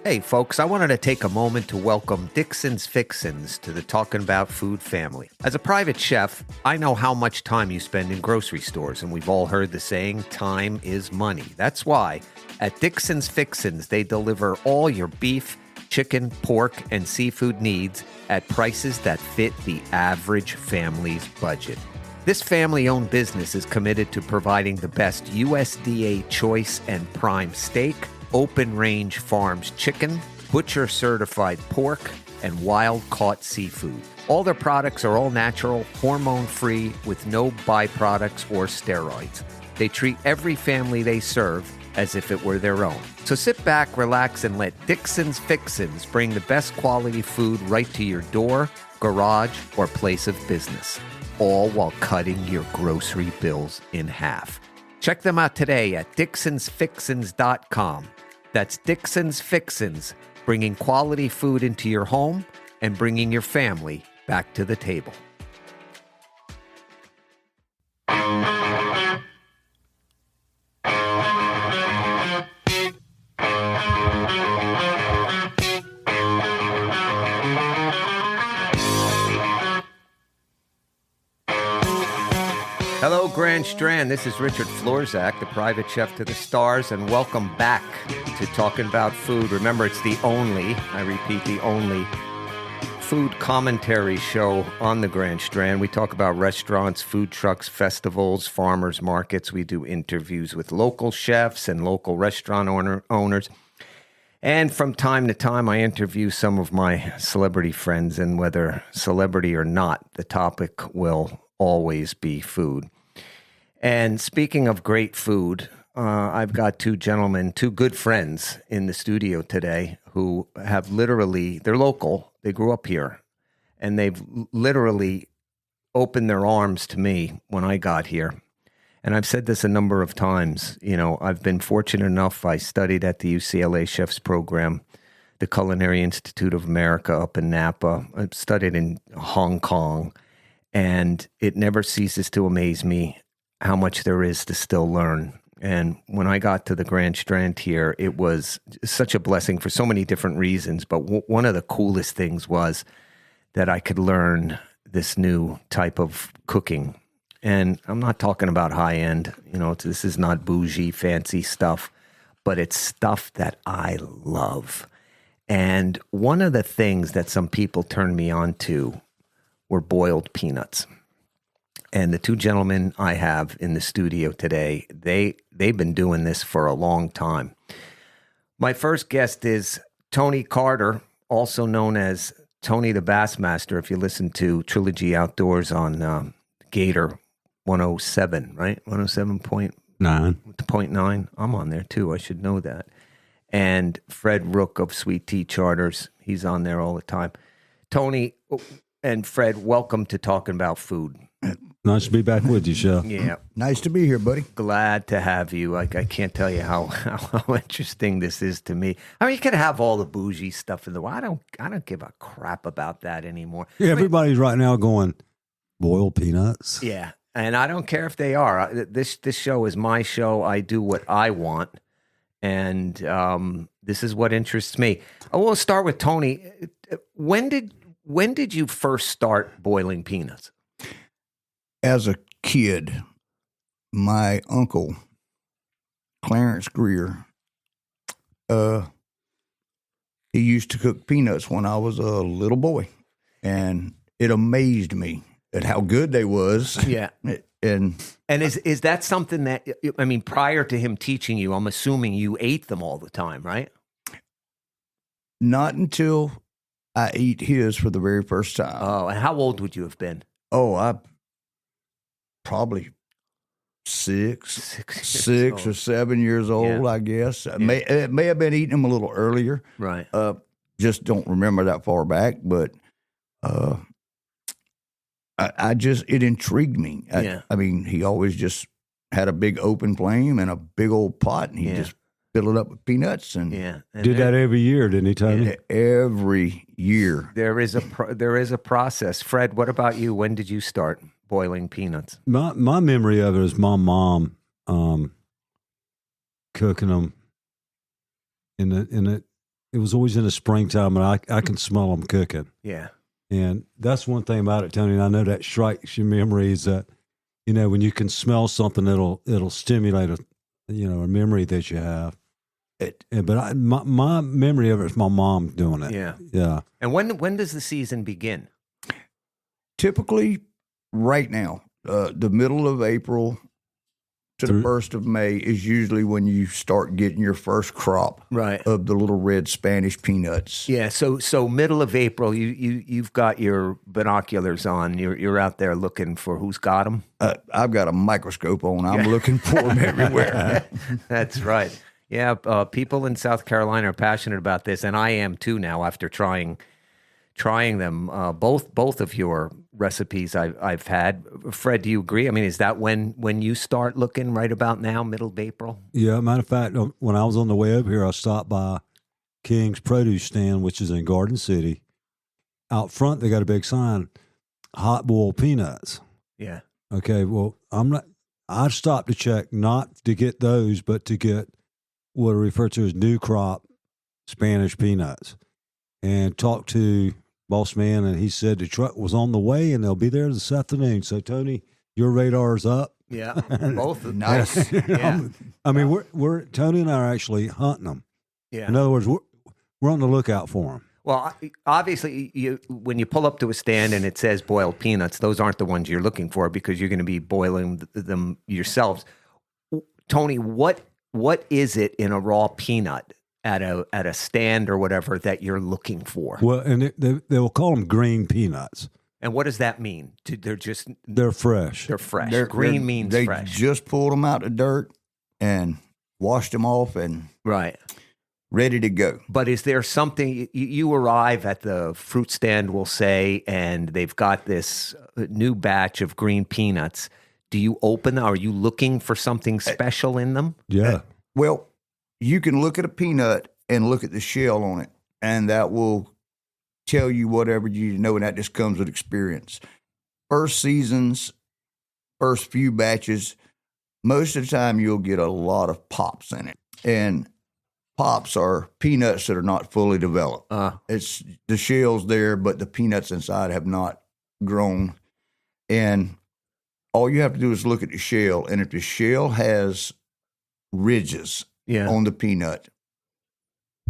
Hey, folks, I wanted to take a moment to welcome Dixon's Fixins to the Talking About Food family. As a private chef, I know how much time you spend in grocery stores, and we've all heard the saying, time is money. That's why at Dixon's Fixins, they deliver all your beef, chicken, pork, and seafood needs at prices that fit the average family's budget. This family-owned business is committed to providing the best USDA choice and prime steak, open-range farms chicken, butcher-certified pork, and wild-caught seafood. All their products are all natural, hormone-free, with no byproducts or steroids. They treat every family they serve as if it were their own. So sit back, relax, and let Dixon's Fixins bring the best quality food right to your door, garage, or place of business, all while cutting your grocery bills in half. Check them out today at DixonsFixins.com. That's Dixon's Fixins, bringing quality food into your home and bringing your family back to the table. Hello, Grand Strand. This is Richard Florzak, the private chef to the stars, and welcome back to Talking About Food. Remember, it's the only, I repeat, the only food commentary show on the Grand Strand. We talk about restaurants, food trucks, festivals, farmers markets. We do interviews with local chefs and local restaurant owners. And from time to time, I interview some of my celebrity friends, and whether celebrity or not, the topic will always be food. And speaking of great food, I've got two gentlemen, two good friends in the studio today who have literally, they're local, they grew up here, and they've literally opened their arms to me when I got here. And I've said this a number of times, you know, I've been fortunate enough, I studied at the UCLA Chefs Program, the Culinary Institute of America up in Napa. I've studied in Hong Kong. And it never ceases to amaze me how much there is to still learn. And when I got to the Grand Strand here, it was such a blessing for so many different reasons. But one of the coolest things was that I could learn this new type of cooking. And I'm not talking about high end, you know, this is not bougie, fancy stuff, but it's stuff that I love. And one of the things that some people turned me on to were boiled peanuts. And the two gentlemen I have in the studio today, they've been doing this for a long time. My first guest is Tony Carter, also known as Tony the Bassmaster, if you listen to Trilogy Outdoors on Gator 107, right? 107.9. I'm on there too. I should know that. And Fred Rook of Sweet Tea Charters, he's on there all the time. Tony and Fred, welcome to Talking About Food. Nice to be back with you, Chef. Yeah. Nice to be here, buddy. Glad to have you. Like, I can't tell you how interesting this is to me. I mean, you could have all the bougie stuff in the world. I don't give a crap about that anymore. Yeah, everybody's right now going, boiled peanuts? Yeah, and I don't care if they are. This show is my show. I do what I want, and this is what interests me. I will start with Tony. When did you first start boiling peanuts? As a kid, my uncle, Clarence Greer, he used to cook peanuts when I was a little boy, and it amazed me at how good they was. Yeah. And is that something that, I mean, prior to him teaching you, I'm assuming you ate them all the time, right? Not until I ate his for the very first time. Oh, and how old would you have been? Oh, I probably six or 7 years old, I guess. It may have been eating them a little earlier. Right. Just don't remember that far back, but it intrigued me. I mean, he always just had a big open flame and a big old pot, and he just fill it up with peanuts and did that every year, didn't he, Tony? Every year. There is a process. Fred, what about you? When did you start boiling peanuts? My memory of it is my mom cooking them in it was always in the springtime, and I can smell them cooking. Yeah. And that's one thing about it, Tony. And I know that strikes your memories that, when you can smell something, it'll stimulate a memory that you have. But my memory of it is my mom doing it. Yeah. Yeah. And when does the season begin? Typically, right now, the middle of April to the 1st of May is usually when you start getting your first crop of the little red Spanish peanuts. Yeah, so middle of April, you've got your binoculars on. You're out there looking for who's got them. I've got a microscope on. I'm looking for them everywhere. That's right. Yeah, people in South Carolina are passionate about this, and I am too now after trying them. Both of your recipes I've had. Fred, do you agree? I mean, is that when you start looking right about now, middle of April? Yeah, matter of fact, when I was on the way over here, I stopped by King's Produce Stand, which is in Garden City. Out front, they got a big sign, hot boiled peanuts. Yeah. Okay, well, I stopped to check not to get those, but to get what are referred to as new crop Spanish peanuts, and talked to boss man, and he said the truck was on the way and they'll be there this afternoon. So Tony, your radar's up. Yeah, both of them. Nice. Yeah. I mean, we're Tony and I are actually hunting them. Yeah. In other words, we're on the lookout for them. Well, obviously, when you pull up to a stand and it says boiled peanuts, those aren't the ones you're looking for because you're going to be boiling them yourselves. Tony, what is it in a raw peanut at a stand or whatever that you're looking for? Well, and they will call them green peanuts. And what does that mean? They're fresh. They're fresh. Green means they fresh. Just pulled them out of the dirt and washed them off and ready to go. But is there something you arrive at the fruit stand, we'll say, and they've got this new batch of green peanuts? Do you open? Are you looking for something special in them? Yeah. Well, you can look at a peanut and look at the shell on it, and that will tell you whatever you need to know, and that just comes with experience. First seasons, first few batches, most of the time you'll get a lot of pops in it. And pops are peanuts that are not fully developed. It's the shell's there, but the peanuts inside have not grown. And all you have to do is look at the shell, and if the shell has ridges on the peanut,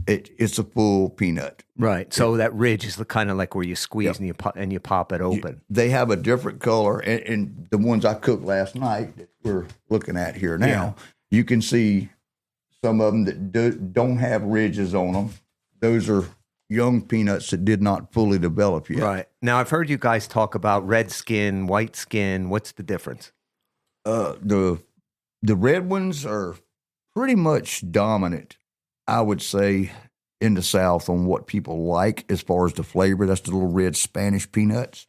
it's a full peanut. Right. So that ridge is kind of like where you squeeze and you pop it open. They have a different color, and the ones I cooked last night that we're looking at here now, you can see some of them that don't have ridges on them. Those are young peanuts that did not fully develop yet. Right. Now, I've heard you guys talk about red skin, white skin. What's the difference? The red ones are pretty much dominant, I would say, in the South on what people like as far as the flavor. That's the little red Spanish peanuts.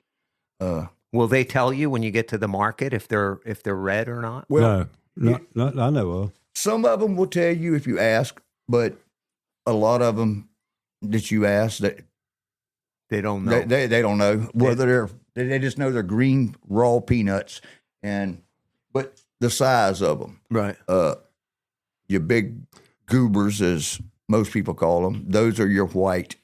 Will they tell you when you get to the market if they're red or not? Well, no, I know of. Some of them will tell you if you ask, but a lot of them that you ask, that they don't know. They don't know whether they just know they're green raw peanuts, but the size of them, right? Your big goobers, as most people call them, those are your white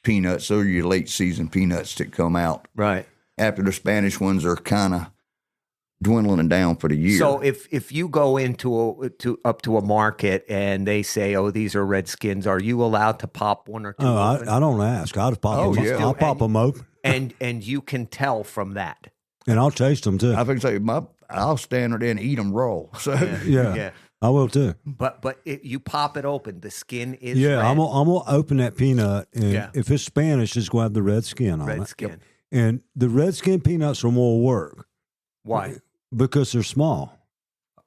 peanuts. Those are your late season peanuts that come out right after the Spanish ones are kind of dwindling down for the year. So if you go up to a market and they say, "Oh, these are red skins," are you allowed to pop one or two? Oh, I don't ask. I'll just pop them. I'll pop them open, and you can tell from that. And I'll taste them too. I think I'll stand there and eat them raw. So yeah. I will too. But you pop it open, the skin is red. red. I'm gonna open that peanut, and if it's Spanish, it's going to have the red skin on it. Red skin. And the red skin peanuts are more work. Why? Because they're small.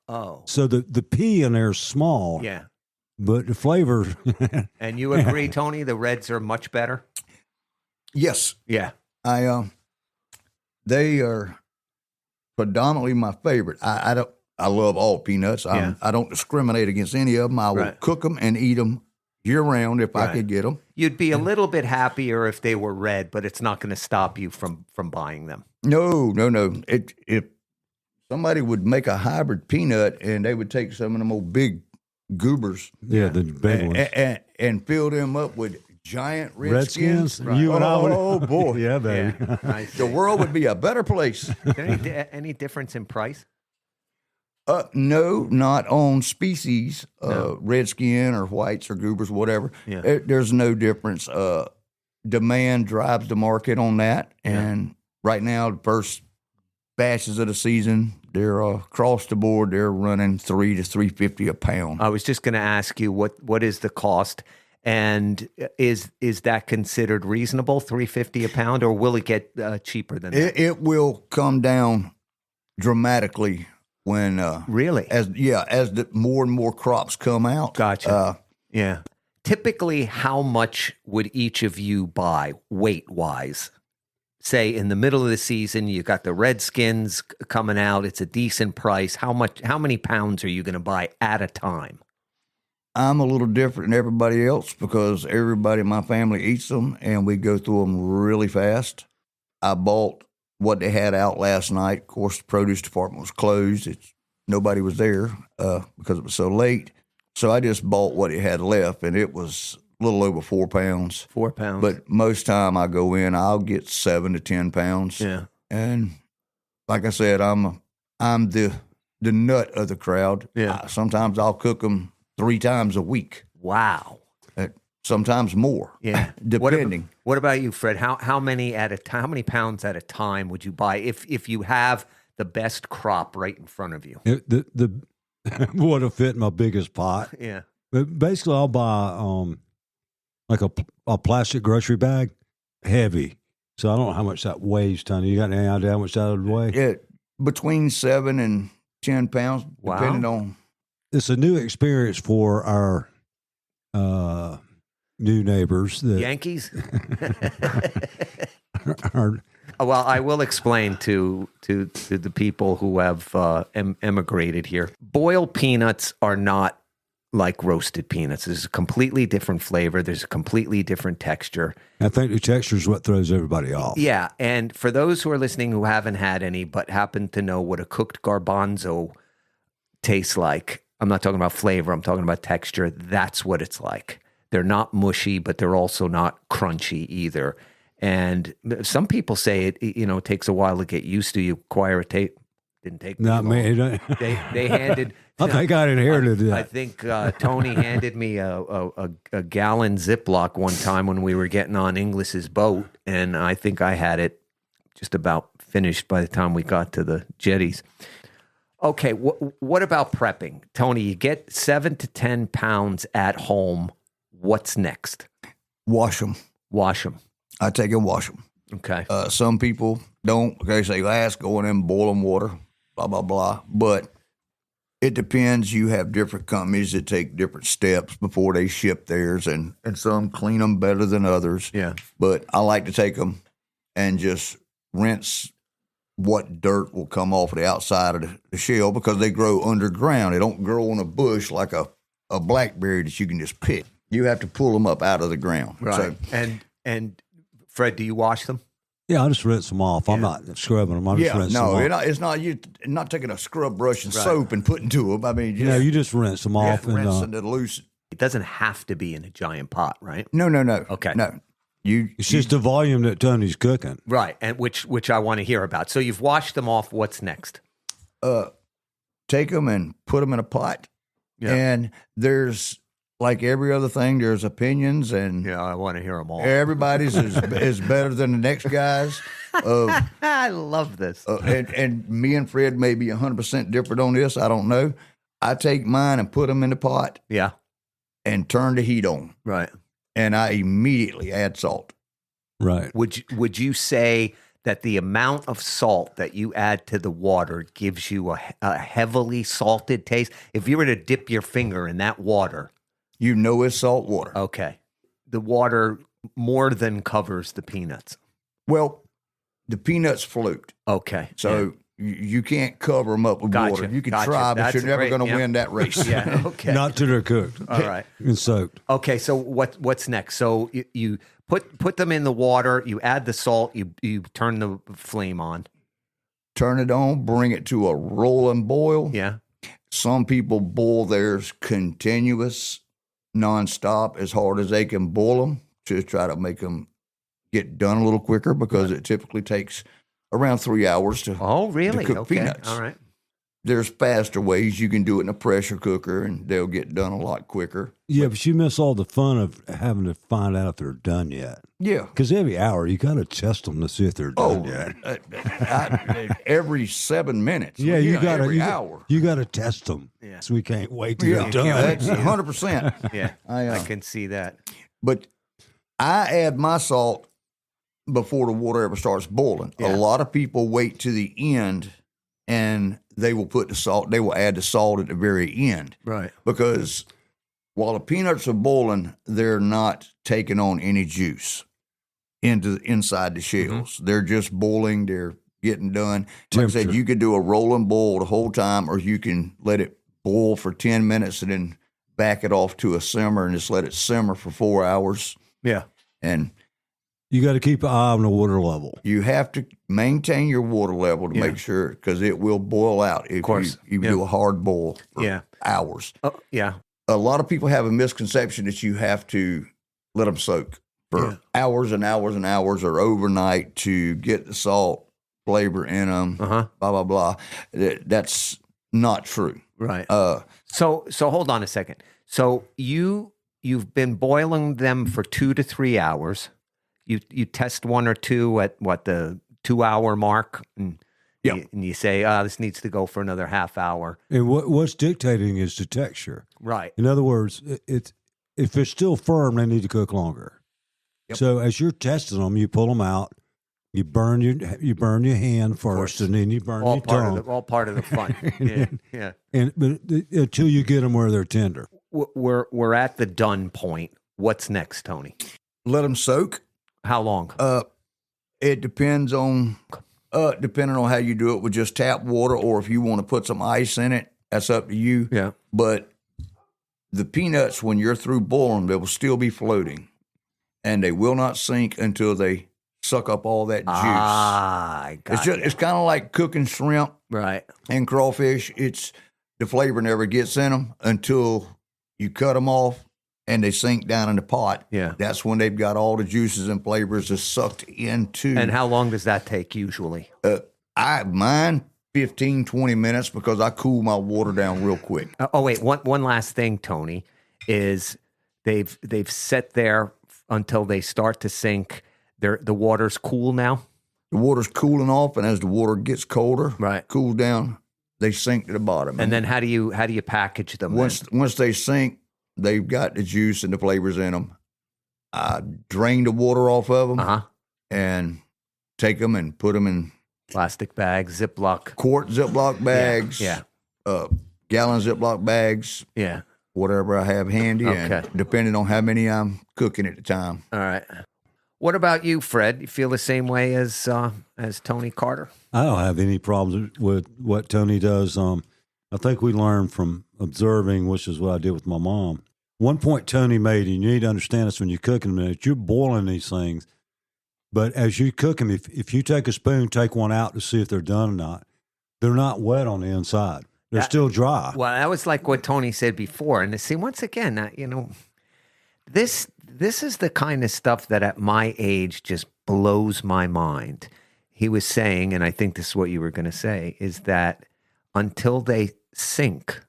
Oh. So the pea in there is small. Yeah. But the flavor. And you agree, Tony, the reds are much better? Yes. Yeah. They are predominantly my favorite. I love all peanuts. I don't discriminate against any of them. I will cook them and eat them year round if I could get them. You'd be a little bit happier if they were red, but it's not going to stop you from buying them. No. If somebody would make a hybrid peanut and they would take some of them old big goobers. Yeah, the big ones. And fill them up with giant Redskins? Redskins. You and I would. Oh, boy. Yeah, baby. Yeah, I see. The world would be a better place. Any difference in price? No, not on species, redskin or whites or goobers, whatever. Yeah. There's no difference. Demand drives the market on that. And right now, the first batches of the season, they're across the board. They're running $3 to $3.50 a pound. I was just going to ask you what is the cost, and is that considered reasonable, $3.50 a pound, or will it get cheaper than that? It will come down dramatically when Really? as the more and more crops come out. Gotcha. Yeah. Typically, how much would each of you buy weight-wise? Say in the middle of the season, you got the Redskins coming out. It's a decent price. How many pounds are you going to buy at a time? I'm a little different than everybody else because everybody in my family eats them, and we go through them really fast. I bought what they had out last night. Of course, the produce department was closed. Nobody was there because it was so late. So I just bought what it had left, and it was a little over 4 pounds. 4 pounds. But most time I go in, I'll get 7 to 10 pounds. Yeah. And like I said, I'm the nut of the crowd. Yeah. Sometimes I'll cook them 3 times a week. Wow. Sometimes more. Yeah. Depending. What about you, Fred? How many how many pounds at a time would you buy if you have the best crop right in front of you? The would have fit my biggest pot. Yeah. But basically, I'll buy like a plastic grocery bag, heavy. So I don't know how much that weighs, Tony. You got any idea how much that would weigh? Yeah, between 7 and 10 pounds, Wow. depending on. It's a new experience for our new neighbors. That Yankees? are, Well, I will explain to the people who have emigrated here. Boiled peanuts are not like roasted peanuts. There's a completely different flavor. There's a completely different texture. I think the texture is what throws everybody off. Yeah, and for those who are listening who haven't had any but happen to know what a cooked garbanzo tastes like, I'm not talking about flavor, I'm talking about texture. That's what it's like. They're not mushy, but they're also not crunchy either. And some people say it takes a while to get used to. You acquire a taste. Didn't take me Not long. me. They handed. I think I inherited that. I think Tony handed me a gallon Ziploc one time when we were getting on Inglis's boat, and I think I had it just about finished by the time we got to the jetties. Okay, what about prepping, Tony? You get 7 to 10 pounds at home. What's next? Wash them. Wash them. I take and wash them. Okay. Some people don't. They say, let's go in and boil them water, blah, blah, blah. But it depends. You have different companies that take different steps before they ship theirs, and some clean them better than others. Yeah. But I like to take them and just rinse what dirt will come off of the outside of the shell because they grow underground. They don't grow on a bush like a blackberry that you can just pick. You have to pull them up out of the ground. Right. So, And Fred, do you wash them? Yeah, I just rinse them off. I'm not scrubbing them. I just rinse them off. It's not you not taking a scrub brush and soap and putting to them. I mean, You just rinse them off. rinsing it loose. It doesn't have to be in a giant pot, right? No. Okay. No. It's just the volume that Tony's cooking. Right, and which I want to hear about. So you've washed them off. What's next? Take them and put them in a pot. Yeah. And there's, like every other thing, there's opinions, and Yeah, I want to hear them all. everybody's is better than the next guy's. I love this. And me and Fred may be 100% different on this. I don't know. I take mine and put them in the pot Yeah, and turn the heat on, right. and I immediately add salt. Right. Would you say that the amount of salt that you add to the water gives you a heavily salted taste? If you were to dip your finger in that water, You know it's salt water. okay, the water more than covers the peanuts. Well, the peanuts float, Okay, so you can't cover them up with Gotcha, water. You can gotcha. try, but That's you're never great, going to yeah. win that race. yeah, okay, Not till they're cooked all right. and soaked. Okay, so what's next? So you put them in the water, you add the salt, you turn the flame on. Turn it on, bring it to a rolling boil, Yeah. Some people boil theirs continuous, nonstop, as hard as they can boil them to try to make them get done a little quicker because it typically takes around 3 hours to, really? to cook peanuts. All right. There's faster ways. You can do it in a pressure cooker, and they'll get done a lot quicker. Yeah, but you miss all the fun of having to find out if they're done yet. Yeah. Because every hour, you got to test them to see if they're done yet. Every 7 minutes. Yeah, you got to every hour. You got to test them. Yeah. So we can't wait till they're done. That's 100%. Yeah, I I can see that. But I add my salt before the water ever starts boiling. Yeah. A lot of people wait to the end, and they will put the salt. They will add the salt at the very end, Right. because while the peanuts are boiling, they're not taking on any juice inside the shells. They're just boiling. They're getting done. Like I said, Temperature. you could do a rolling boil the whole time, or you can let it boil for 10 minutes and then back it off to a simmer and just let it simmer for 4 hours. Yeah. And You got to keep an eye on the water level. you have to maintain your water level to Yeah. make sure, because it will boil out if course. you Yeah. do a hard boil for Yeah. hours. Oh, yeah. A lot of people have a misconception that you have to let them soak for Yeah. hours and hours and hours or overnight to get the salt flavor in them, Uh-huh. blah, blah, blah. That's not true. Right. So hold on a second. So you've been boiling them for 2 to 3 hours. You test one or two at the 2 hour mark, and Yeah. you say, this needs to go for another half hour. And what's dictating is the texture. Right. In other words, if it's still firm, they need to cook longer. Yep. So as you're testing them, you pull them out, you burn your hand first, and then you burn All your part tongue. of all part of the fun. Yeah. Yeah. But until you get them where they're tender. We're at the done point. What's next, Tony? Let them soak. How long? It depends on depending on how you do it with just tap water, or if you want to put some ice in it, that's up to you. Yeah. But the peanuts, when you're through boiling, they will still be floating, and they will not sink until they suck up all that juice. I got It's kind of like cooking shrimp right. and crawfish. It's the flavor never gets in them until you cut them off and they sink down in the pot. Yeah. That's when they've got all the juices and flavors just sucked into. And how long does that take usually? Mine 15, 20 minutes, because I cool my water down real quick. Wait, one last thing, Tony, is they've set there until they start to sink. The water's cool now. The water's cooling off, and as the water gets colder, Right. cools down, they sink to the bottom. And then how do you package them? once they sink, they've got the juice and the flavors in them. I drain the water off of them and take them and put them in Plastic bags, Ziploc. quart Ziploc bags, Yeah. gallon Ziploc bags, Yeah. whatever I have handy, Okay. and depending on how many I'm cooking at the time. All right. What about you, Fred? You feel the same way as Tony Carter? I don't have any problems with what Tony does. I think we learned from observing, which is what I did with my mom. One point Tony made, and you need to understand this when you're cooking them, is you're boiling these things, but as you cook them, if you take a spoon, take one out to see if they're done or not, they're not wet on the inside. They're still dry. Well, that was like what Tony said before. And see, once again, this is the kind of stuff that at my age just blows my mind. He was saying, and I think this is what you were going to say, is that until they sink,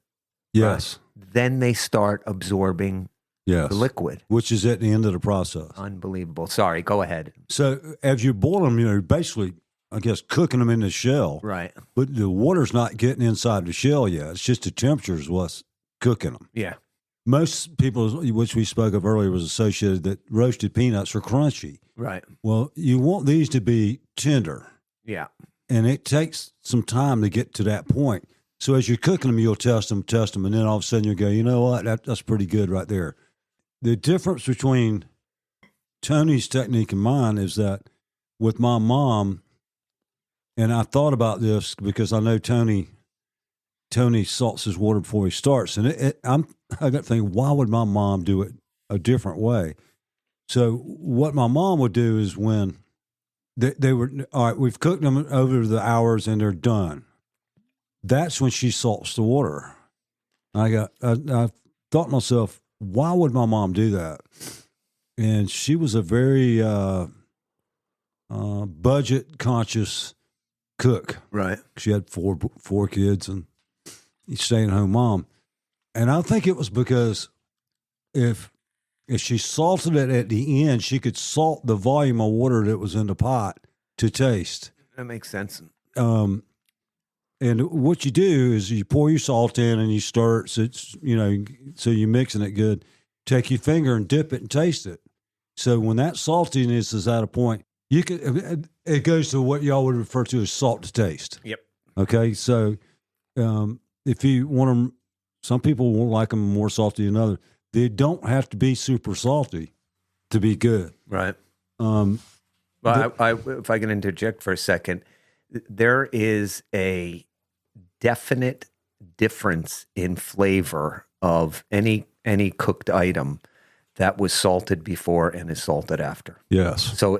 Yes. then they start absorbing Yes. the liquid. Which is at the end of the process. Unbelievable. Sorry, go ahead. So as you boil them, you're basically, I guess, cooking them in the shell. Right. But the water's not getting inside the shell yet. It's just the temperature is what's cooking them. Yeah. Most people, which we spoke of earlier, was associated that roasted peanuts are crunchy. Right. Well, you want these to be tender, Yeah. and it takes some time to get to that point. So as you're cooking them, you'll test them, and then all of a sudden you'll go, you know what, that's pretty good right there. The difference between Tony's technique and mine is that with my mom, and I thought about this because I know Tony salts his water before he starts, and I got thinking, why would my mom do it a different way? So what my mom would do is when they were all right, we've cooked them over the hours and they're done. that's when she salts the water. I thought to myself, why would my mom do that? And she was a very budget conscious cook. Right. She had four kids and staying at home mom. And I think it was because if she salted it at the end, she could salt the volume of water that was in the pot to taste. That makes sense. And what you do is you pour your salt in and you stir it, so it's, so you're mixing it good. Take your finger and dip it and taste it. So when that saltiness is at a point, it goes to what y'all would refer to as salt to taste. Yep. Okay, so if you want them, some people won't like them more salty than others. They don't have to be super salty to be good. Right. Well, if I can interject for a second, there is a definite difference in flavor of any cooked item that was salted before and is salted after. Yes. So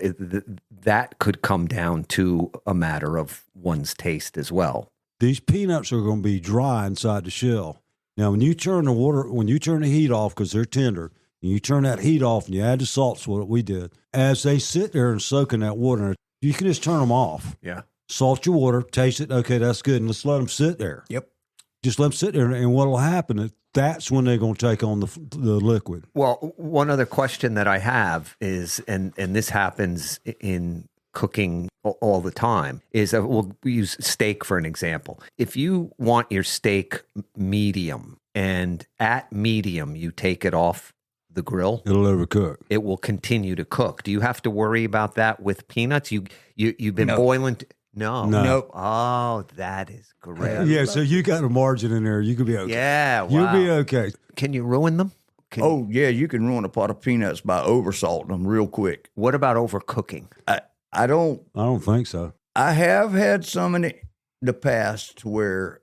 that could come down to a matter of one's taste as well. These peanuts are going to be dry inside the shell. Now, when you turn the heat off, because they're tender, and you turn that heat off and you add the salts, what we did, as they sit there and soak in that water, you can just turn them off. Yeah. Salt your water, taste it. Okay, that's good. And let's let them sit there. Yep. Just let them sit there. And what will happen is that's when they're going to take on the liquid. Well, one other question that I have is, and this happens in cooking all the time, is we'll use steak for an example. If you want your steak medium and at medium you take it off the grill, It'll overcook. it will continue to cook. Do you have to worry about that with peanuts? You've been No. boiling. No. Nope. Oh, that is great. Yeah, so you got a margin in there. You could be okay. Yeah. Wow. You'll be okay. Can you ruin them? Oh, yeah, you can ruin a pot of peanuts by oversalting them real quick. What about overcooking? I don't think so. I have had some in the past where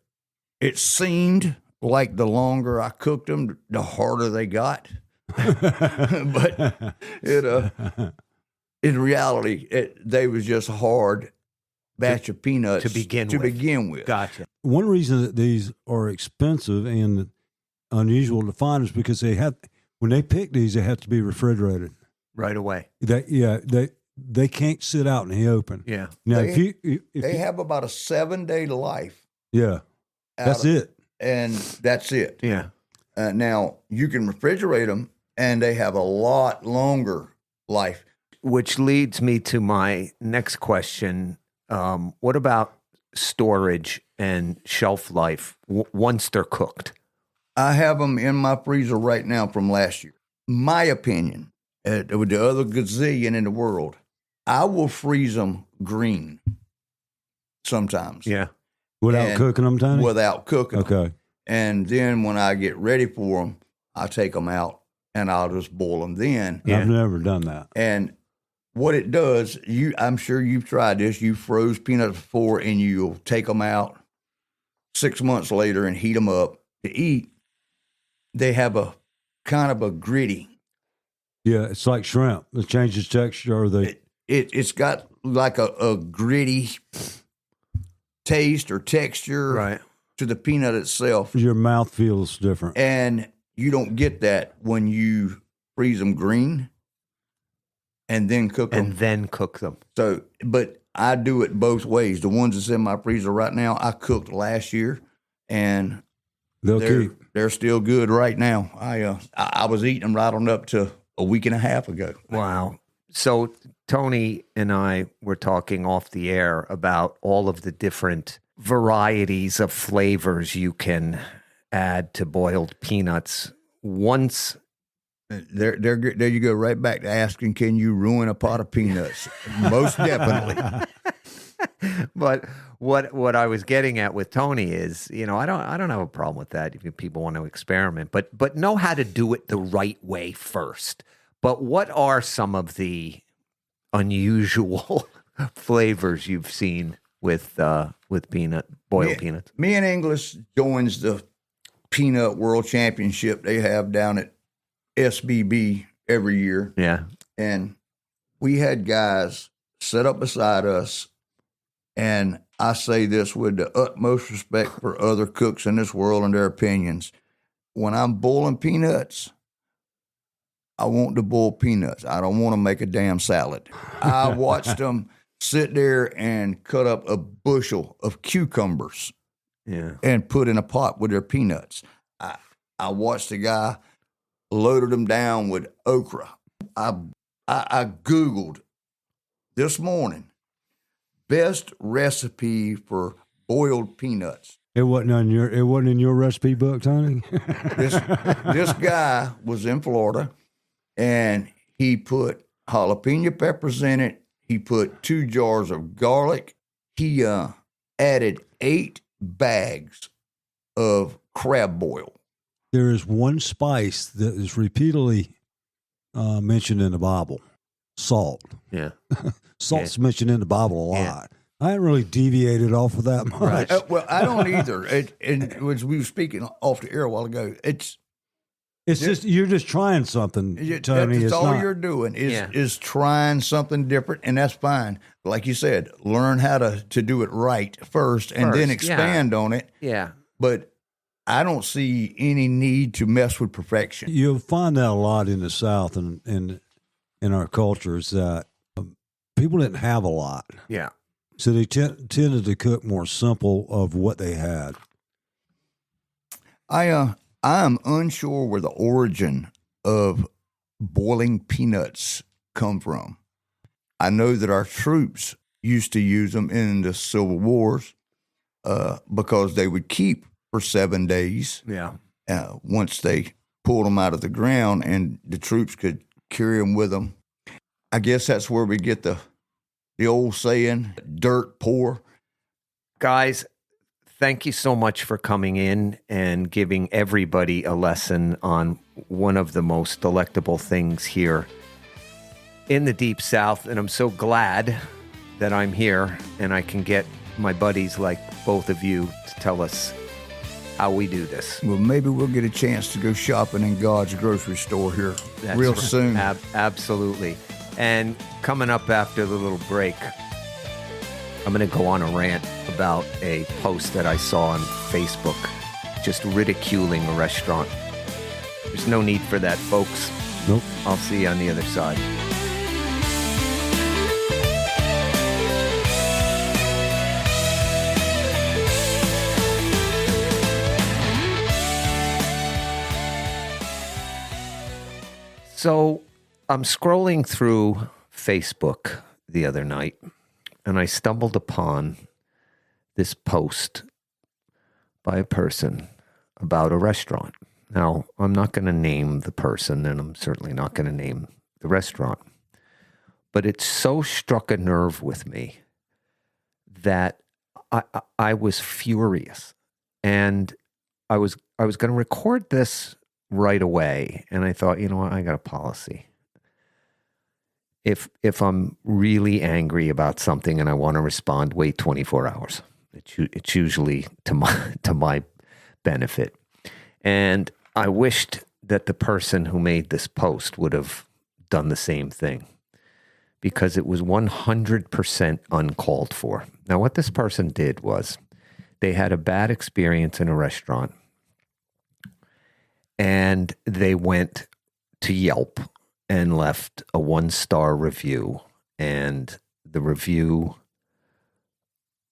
it seemed like the longer I cooked them, the harder they got. But in reality, they was just a hard batch of peanuts to begin with. Gotcha. One reason that these are expensive and unusual to find is because when they pick these, they have to be refrigerated Right away. They can't sit out in the open. Yeah. Now, They have about a 7-day life. That's it. And that's it. Yeah. Now, you can refrigerate them, and they have a lot longer life. Which leads me to my next question. What about storage and shelf life once they're cooked? I have them in my freezer right now from last year. My opinion, with the other gazillion in the world, I will freeze them green sometimes. Yeah. Without cooking them, Tony? Without cooking them. Okay. And then when I get ready for them, I take them out and I'll just boil them then. Yeah. I've never done that. And what it does, I'm sure you've tried this. You froze peanuts before, and you'll take them out 6 months later and heat them up to eat. They have a kind of a gritty. Yeah, it's like shrimp. It changes texture. It's got like a gritty taste or texture to the peanut itself. Your mouth feels different. And you don't get that when you freeze them green and then cook them. So, but I do it both ways. The ones that's in my freezer right now, I cooked last year, and they're still good right now. I was eating them right on up to a week and a half ago. Wow. So Tony and I were talking off the air about all of the different varieties of flavors you can add to boiled peanuts. Once there you go, right back to asking, can you ruin a pot of peanuts? Most definitely. But what I was getting at with Tony is, I don't have a problem with that if people want to experiment, but know how to do it the right way first. But what are some of the unusual flavors you've seen with boiled peanuts? Me and English joins the Peanut World Championship they have down at SBB every year. Yeah. And we had guys sit up beside us, and I say this with the utmost respect for other cooks in this world and their opinions. When I'm boiling peanuts, I want to boil peanuts. I don't want to make a damn salad. I watched them sit there and cut up a bushel of cucumbers and put in a pot with their peanuts. I watched a guy loaded them down with okra. I Googled this morning, best recipe for boiled peanuts. It wasn't in your recipe book, Tony. This guy was in Florida, and he put jalapeno peppers in it. He put 2 jars of garlic. He added 8 bags of crab boil. There is one spice that is repeatedly mentioned in the Bible: salt. Yeah. Salt's mentioned in the Bible a lot. Yeah. I haven't really deviated off of that much. Right. Well, I don't either. And as we were speaking off the air a while ago, it's just you're just trying something, Tony. That's it's all not. you're doing is trying something different, and that's fine. Like you said, learn how to do it right first, and then expand on it. Yeah. But I don't see any need to mess with perfection. You'll find that a lot in the South and in our cultures that people didn't have a lot. Yeah. So they tended to cook more simple of what they had. I am unsure where the origin of boiling peanuts come from. I know that our troops used to use them in the Civil Wars because they would keep for 7 days. Yeah. Once they pulled them out of the ground, and the troops could carry them with them. I guess that's where we get the old saying, dirt poor. Guys, thank you so much for coming in and giving everybody a lesson on one of the most delectable things here in the Deep South. And I'm so glad that I'm here and I can get my buddies like both of you to tell us how we do this. Well, maybe we'll get a chance to go shopping in God's grocery store here real soon. Absolutely. And coming up after the little break, I'm going to go on a rant about a post that I saw on Facebook just ridiculing a restaurant. There's no need for that, folks. Nope. I'll see you on the other side. So I'm scrolling through Facebook the other night, and I stumbled upon this post by a person about a restaurant. Now, I'm not going to name the person, and I'm certainly not going to name the restaurant, but it so struck a nerve with me that I was furious, and I was going to record this right away, and I thought, you know what, I got a policy. If I'm really angry about something and I want to respond, wait 24 hours. It's usually to my benefit. And I wished that the person who made this post would have done the same thing, because it was 100% uncalled for. Now, what this person did was they had a bad experience in a restaurant, and they went to Yelp and left a 1-star review. And the review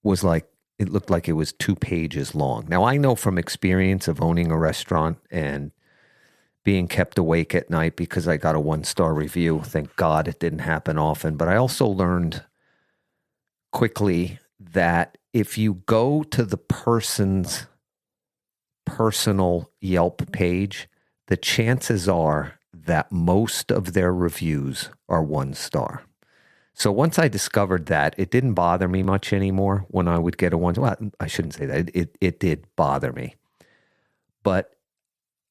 was it looked like it was 2 pages long. Now, I know from experience of owning a restaurant and being kept awake at night because I got a 1-star review. Thank God it didn't happen often. But I also learned quickly that if you go to the person's personal Yelp page, the chances are that most of their reviews are 1 star. So once I discovered that, it didn't bother me much anymore when I would get a 1. Well, I shouldn't say that. It did bother me. But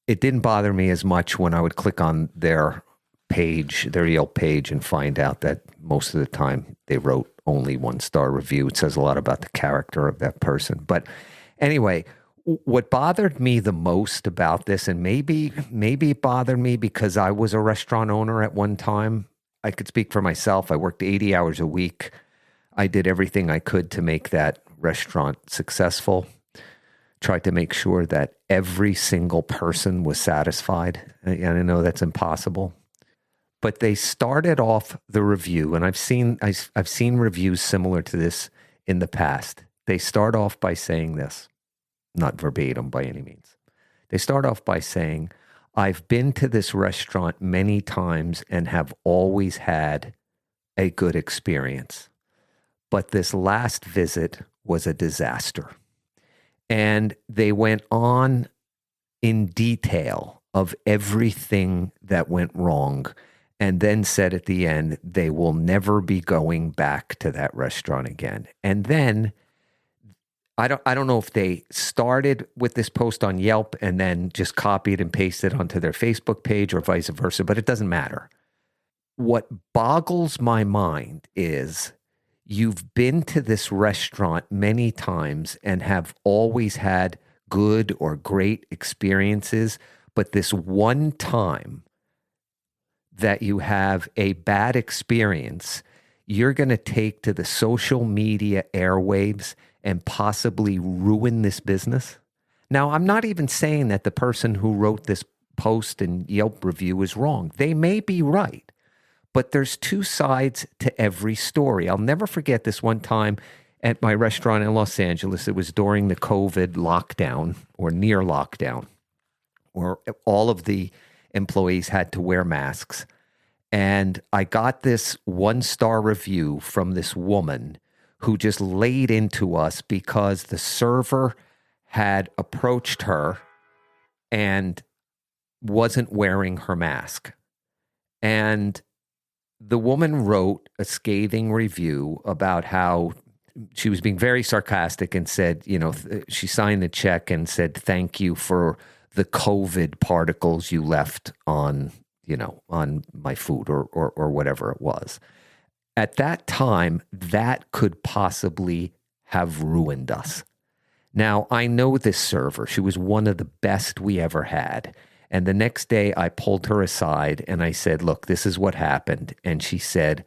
it didn't bother me as much when I would click on their page, their Yelp page, and find out that most of the time they wrote only 1-star review. It says a lot about the character of that person. But anyway, what bothered me the most about this, and maybe it bothered me because I was a restaurant owner at one time. I could speak for myself. I worked 80 hours a week. I did everything I could to make that restaurant successful. Tried to make sure that every single person was satisfied. And I know that's impossible. But they started off the review, and I've seen reviews similar to this in the past. They start off by saying this, not verbatim by any means. They start off by saying, I've been to this restaurant many times and have always had a good experience. But this last visit was a disaster. And they went on in detail of everything that went wrong, and then said at the end, they will never be going back to that restaurant again. And then I don't know if they started with this post on Yelp and then just copied and pasted onto their Facebook page or vice versa, but it doesn't matter. What boggles my mind is you've been to this restaurant many times and have always had good or great experiences, but this one time that you have a bad experience, you're going to take to the social media airwaves and possibly ruin this business? Now, I'm not even saying that the person who wrote this post and Yelp review is wrong. They may be right, but there's two sides to every story. I'll never forget this one time at my restaurant in Los Angeles. It was during the COVID lockdown or near lockdown, where all of the employees had to wear masks. And I got this 1-star review from this woman who just laid into us because the server had approached her and wasn't wearing her mask. And the woman wrote a scathing review about how she was being very sarcastic and said, she signed the check and said, thank you for the COVID particles you left on my food or whatever it was. At that time, that could possibly have ruined us. Now, I know this server. She was one of the best we ever had. And the next day I pulled her aside and I said, look, this is what happened. And she said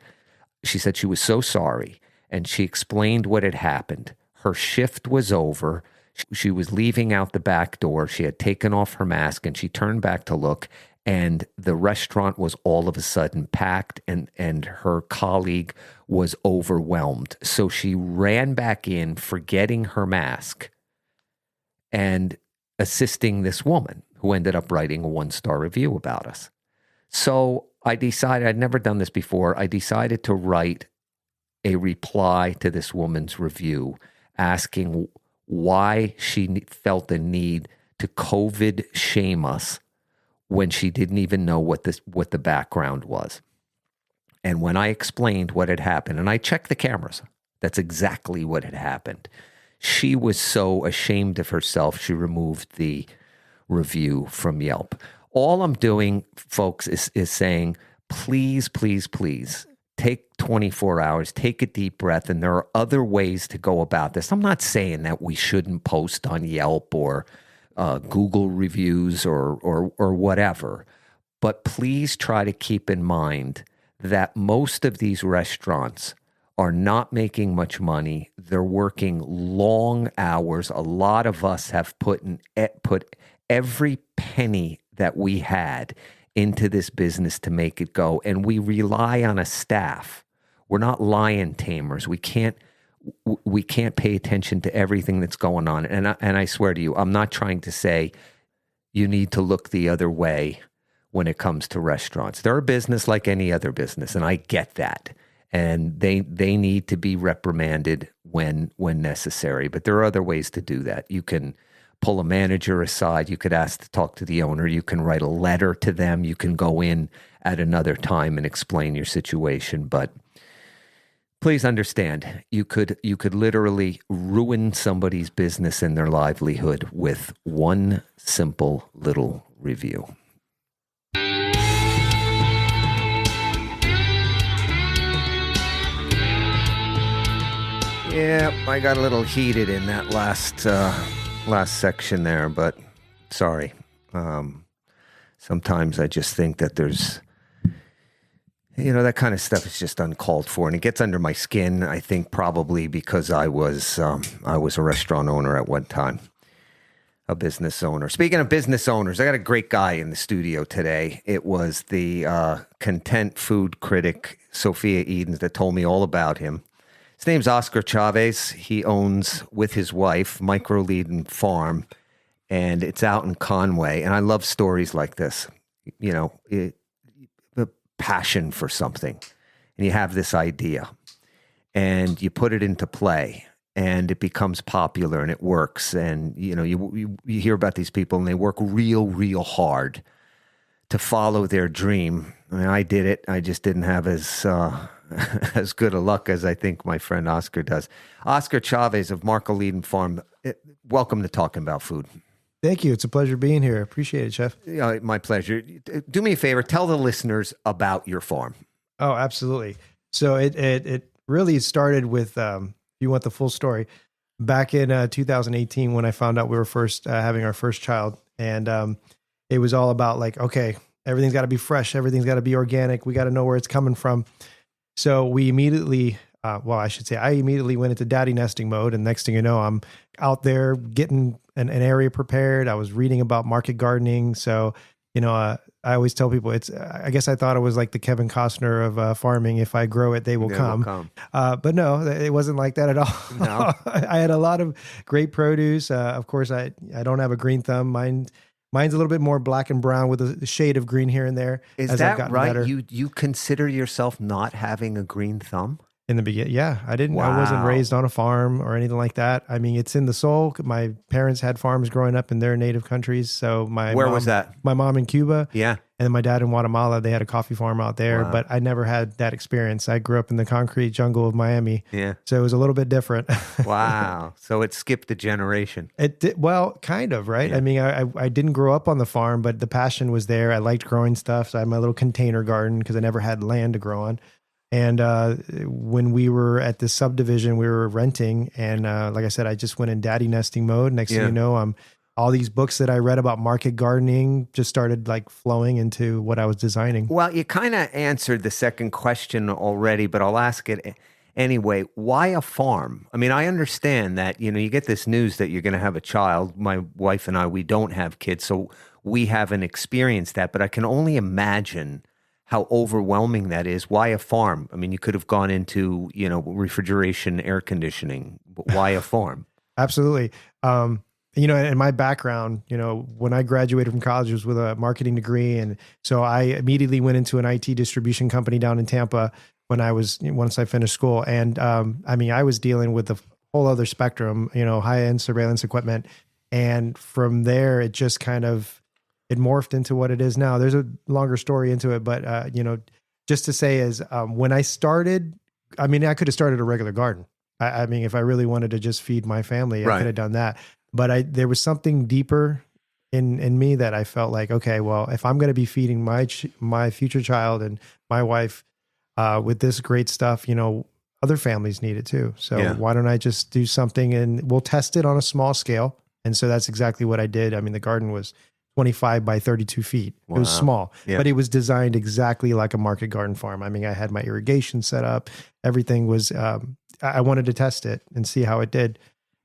she was so sorry. And she explained what had happened. Her shift was over. She was leaving out the back door. She had taken off her mask and she turned back to look. And the restaurant was all of a sudden packed and her colleague was overwhelmed. So she ran back in, forgetting her mask, and assisting this woman who ended up writing a 1-star review about us. So I decided, I'd never done this before, I decided to write a reply to this woman's review asking why she felt the need to COVID shame us when she didn't even know what the background was. And when I explained what had happened, and I checked the cameras, that's exactly what had happened. She was so ashamed of herself, she removed the review from Yelp. All I'm doing, folks, is saying, please, please, please, take 24 hours, take a deep breath, and there are other ways to go about this. I'm not saying that we shouldn't post on Yelp or Google reviews or whatever, but please try to keep in mind that most of these restaurants are not making much money. They're working long hours. A lot of us have put every penny that we had into this business to make it go, and we rely on a staff. We're not lion tamers. We can't pay attention to everything that's going on. And I swear to you, I'm not trying to say you need to look the other way when it comes to restaurants. They're a business like any other business, and I get that. And they need to be reprimanded when necessary. But there are other ways to do that. You can pull a manager aside. You could ask to talk to the owner. You can write a letter to them. You can go in at another time and explain your situation. But please understand, you could literally ruin somebody's business and their livelihood with one simple little review. Yeah, I got a little heated in that last section there, but sorry. Sometimes I just think that there's That kind of stuff is just uncalled for, and it gets under my skin. I think probably because I was a restaurant owner at one time, a business owner. Speaking of business owners, I got a great guy in the studio today. It was the content food critic Sophia Edens that told me all about him. His name's Oscar Chavez. He owns, with his wife, Microledon Farm, and it's out in Conway. And I love stories like this. The passion for something, and you have this idea, and you put it into play, and it becomes popular, and it works. And you hear about these people, and they work real hard to follow their dream. I mean, I did it. I just didn't have as good a luck as I think my friend Oscar does. Oscar Chavez of Microledon Farm, welcome to Talking About Food. Thank you. It's a pleasure being here. Appreciate it, Chef. My pleasure. Do me a favor. Tell the listeners about your farm. Oh, absolutely. So it really started with, if you want the full story, back in 2018 when I found out we were first having our first child. And it was all about like, okay, everything's got to be fresh. Everything's got to be organic. We got to know where it's coming from. So we immediately, I immediately went into daddy nesting mode. And next thing you know, I'm out there getting an area prepared. I was reading about market gardening. So, I always tell people I guess I thought it was like the Kevin Costner of farming. If I grow it, they will come. But no, it wasn't like that at all. No. I had a lot of great produce. Of course, I don't have a green thumb. Mine's a little bit more black and brown with a shade of green here and there. Is that right? Better. You consider yourself not having a green thumb? In the beginning, yeah, I didn't. Wow. I wasn't raised on a farm or anything like that. I mean, it's in the soul. My parents had farms growing up in their native countries. So where was that? My mom in Cuba. Yeah. And then my dad in Guatemala. They had a coffee farm out there, Wow. but I never had that experience. I grew up in the concrete jungle of Miami. Yeah. So it was a little bit different. Wow. So it skipped a generation. It did, well, kind of, right? Yeah. I mean, I didn't grow up on the farm, but the passion was there. I liked growing stuff. So I had my little container garden because I never had land to grow on. And when we were at this subdivision, we were renting. And like I said, I just went in daddy nesting mode. Next thing you know, all these books that I read about market gardening just started like flowing into what I was designing. Well, you kind of answered the second question already, but I'll ask it anyway. Why a farm? I mean, I understand that, you get this news that you're going to have a child. My wife and I, we don't have kids, so we haven't experienced that. But I can only imagine how overwhelming that is. Why a farm? I mean, you could have gone into, refrigeration, air conditioning, but why a farm? Absolutely. In my background, when I graduated from college, it was with a marketing degree. And so I immediately went into an IT distribution company down in Tampa once I finished school. And I was dealing with a whole other spectrum, high-end surveillance equipment. And from there, it just kind of, it morphed into what it is now. There's a longer story into it, but, just to say is when I started, I could have started a regular garden. I mean, if I really wanted to just feed my family, I could have done that. But there was something deeper in me that I felt like, okay, well, if I'm going to be feeding my future child and my wife with this great stuff, other families need it too. So why don't I just do something and we'll test it on a small scale. And so that's exactly what I did. I mean, the garden was 25 by 32 feet. Wow. It was small, but it was designed exactly like a market garden farm. I mean, I had my irrigation set up. Everything was, I wanted to test it and see how it did.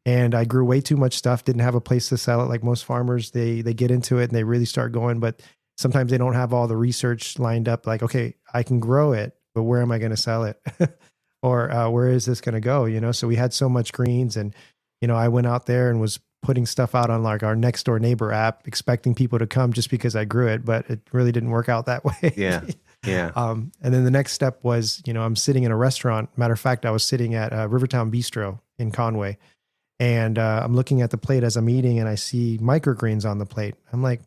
And I grew way too much stuff, didn't have a place to sell it. Like most farmers, they get into it and they really start going, but sometimes they don't have all the research lined up. Like, okay, I can grow it, but where am I going to sell it? Or where is this going to go? So we had so much greens and, I went out there and was putting stuff out on like our next door neighbor app, expecting people to come just because I grew it, but it really didn't work out that way. Yeah. And then the next step was, I'm sitting in a restaurant. Matter of fact, I was sitting at Rivertown Bistro in Conway, and I'm looking at the plate as I'm eating, and I see microgreens on the plate. I'm like,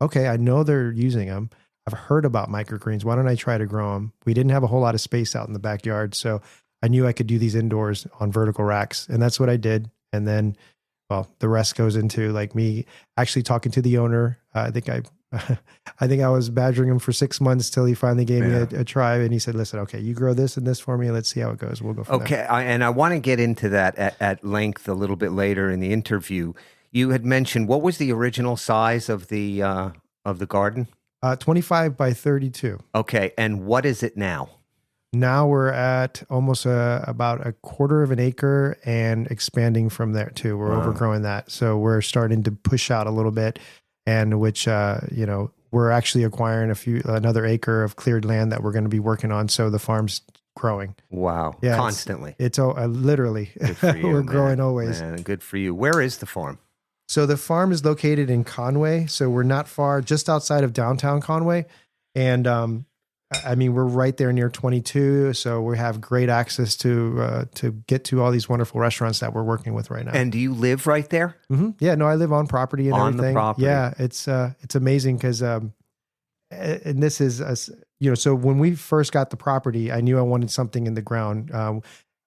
okay, I know they're using them. I've heard about microgreens. Why don't I try to grow them? We didn't have a whole lot of space out in the backyard, so I knew I could do these indoors on vertical racks, and that's what I did. And then, well, the rest goes into like me actually talking to the owner. I think I was badgering him for 6 months till he finally gave me a try, and he said, "Listen, okay, you grow this and this for me. Let's see how it goes. We'll go from there." Okay, and I want to get into that at length a little bit later in the interview. You had mentioned, what was the original size of the garden? 25 by 32. Okay. And what is it now? Now we're at almost about a quarter of an acre and expanding from there too. We're overgrowing that. So we're starting to push out a little bit, and which, we're actually acquiring another acre of cleared land that we're going to be working on. So the farm's growing. Wow. Yeah, Constantly. It's literally, Good for you, we're man. growing always. Man, good for you. Where is the farm? So the farm is located in Conway. So we're not far, just outside of downtown Conway. And, we're right there near 22, so we have great access to get to all these wonderful restaurants that we're working with right now. And do you live right there? Mm-hmm. Yeah, no, I live on property and On the everything. property. Yeah, it's amazing because, and this is, so when we first got the property, I knew I wanted something in the ground.